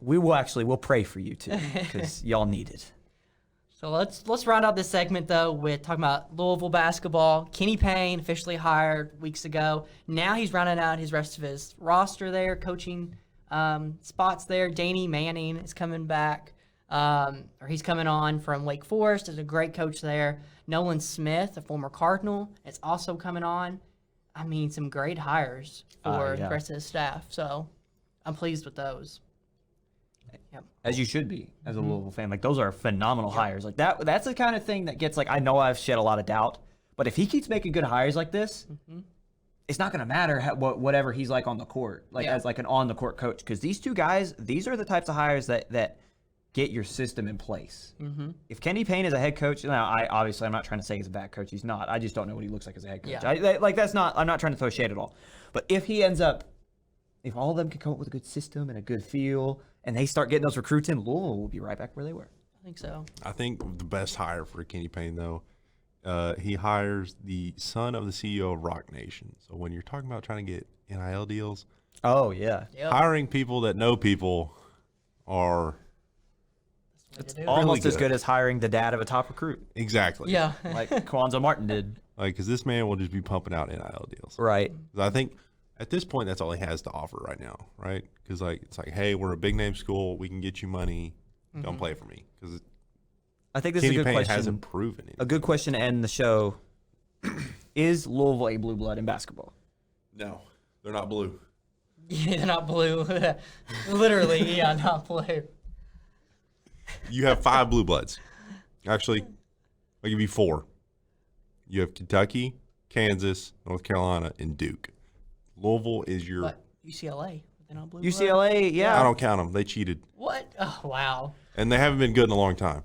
we'll pray for you too because y'all need it. So let's round out this segment though with talking about Louisville basketball. Kenny Payne officially hired weeks ago. Now he's rounding out his rest of his roster there, coaching spots there. Danny Manning is coming back, or he's coming on from Wake Forest as a great coach there. Nolan Smith, a former Cardinal, is also coming on. I mean, some great hires for the rest of the staff. So I'm pleased with those. Yep. As you should be as a Louisville fan. Like, those are phenomenal hires. Like, that's the kind of thing that gets, like, I know I've shed a lot of doubt, but if he keeps making good hires like this, it's not going to matter whatever he's like on the court, like as like an on-the-court coach, because these two guys, these are the types of hires that get your system in place. If Kenny Payne is a head coach, now I'm not trying to say he's a bad coach. He's not. I just don't know what he looks like as a head coach. Yeah. I'm not trying to throw shade at all. But if he ends up, if all of them can come up with a good system and a good feel, and they start getting those recruits in, Louisville will be right back where they were. I think so. I think the best hire for Kenny Payne, though, he hires the son of the CEO of Rock Nation. So when you're talking about trying to get NIL deals, Oh, yeah. Yep. hiring people that know people are It's Almost as good. good as hiring the dad of a top recruit, exactly. Yeah. like Kwanzaa Martin did. Like, because this man will just be pumping out NIL deals. Right. 'Cause I think at this point, that's all he has to offer right now, right? Because, like, it's like, hey, we're a big-name school. We can get you money. Don't play for me. Because I think this is Kenny a good Payne question. hasn't proven it. A good question to end the show. Is Louisville a blue blood in basketball? No, they're not blue. Yeah, they're not blue. Literally, yeah, not blue. You have 5 blue bloods. Actually, I'll give you 4. You have Kentucky, Kansas, North Carolina, and Duke. Louisville is your... But UCLA, they're not blue. blood? UCLA, yeah. I don't count them. They cheated. What? Oh, wow. And they haven't been good in a long time.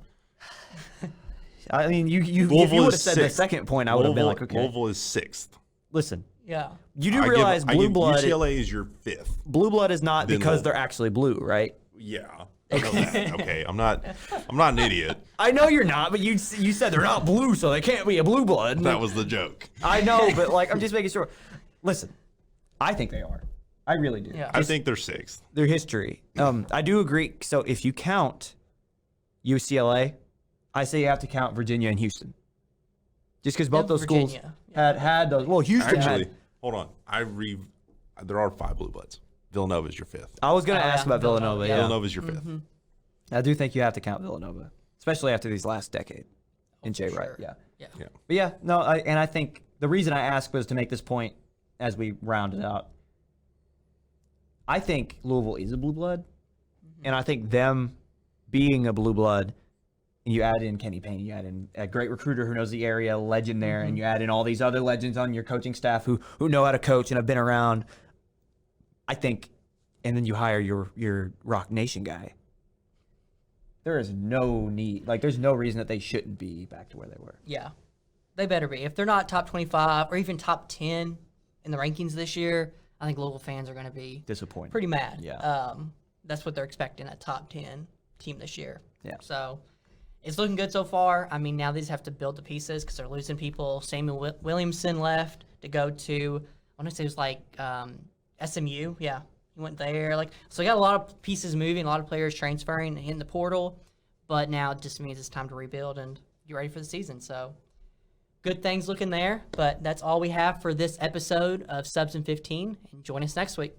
I mean, if you Louisville would have is said the sixth. second point, I would have been like, Louisville- okay. Louisville is 6th. Listen, Yeah. you do realize blue blood. UCLA is your 5th. Blue blood is not Then because Louisville. they're actually blue, right? Yeah. I know that. Okay. I'm not an idiot. I know you're not, but you said they're not blue, so they can't be a blue blood. That was the joke. I know, but like I'm just making sure. Listen, I think they are. I really do. Yeah. I think they're 6th. Their history. I do agree. So if you count UCLA, I say you have to count Virginia and Houston. Just because both Yeah, those schools Virginia. had those. Well, Houston Actually, had. hold on. There are 5 blue bloods. Villanova is your 5th. I was going to Oh, ask yeah, about Villanova. Villanova, Yeah. Villanova is your 5th. I do think you have to count Villanova, especially after these last decade. In Jay sure. Wright, yeah. Yeah. Yeah. But yeah, no, I think the reason I asked was to make this point as we round it out. I think Louisville is a blue blood, and I think them being a blue blood, and you add in Kenny Payne, you add in a great recruiter who knows the area, legend there, and you add in all these other legends on your coaching staff who know how to coach and have been around. I think, and then you hire your Rock Nation guy. There is no need, there's no reason that they shouldn't be back to where they were. Yeah. They better be. If they're not top 25 or even top 10 in the rankings this year, I think Louisville fans are going to be Disappointed. pretty mad. Yeah. That's what they're expecting, a top 10 team this year. Yeah. So it's looking good so far. I mean, now they just have to build the pieces because they're losing people. Samuel Williamson left to go to, I want to say it was SMU. Yeah. He went there. So you got a lot of pieces moving, a lot of players transferring in the portal. But now it just means it's time to rebuild and get ready for the season. So good things looking there. But that's all we have for this episode of Subs in 15. And join us next week.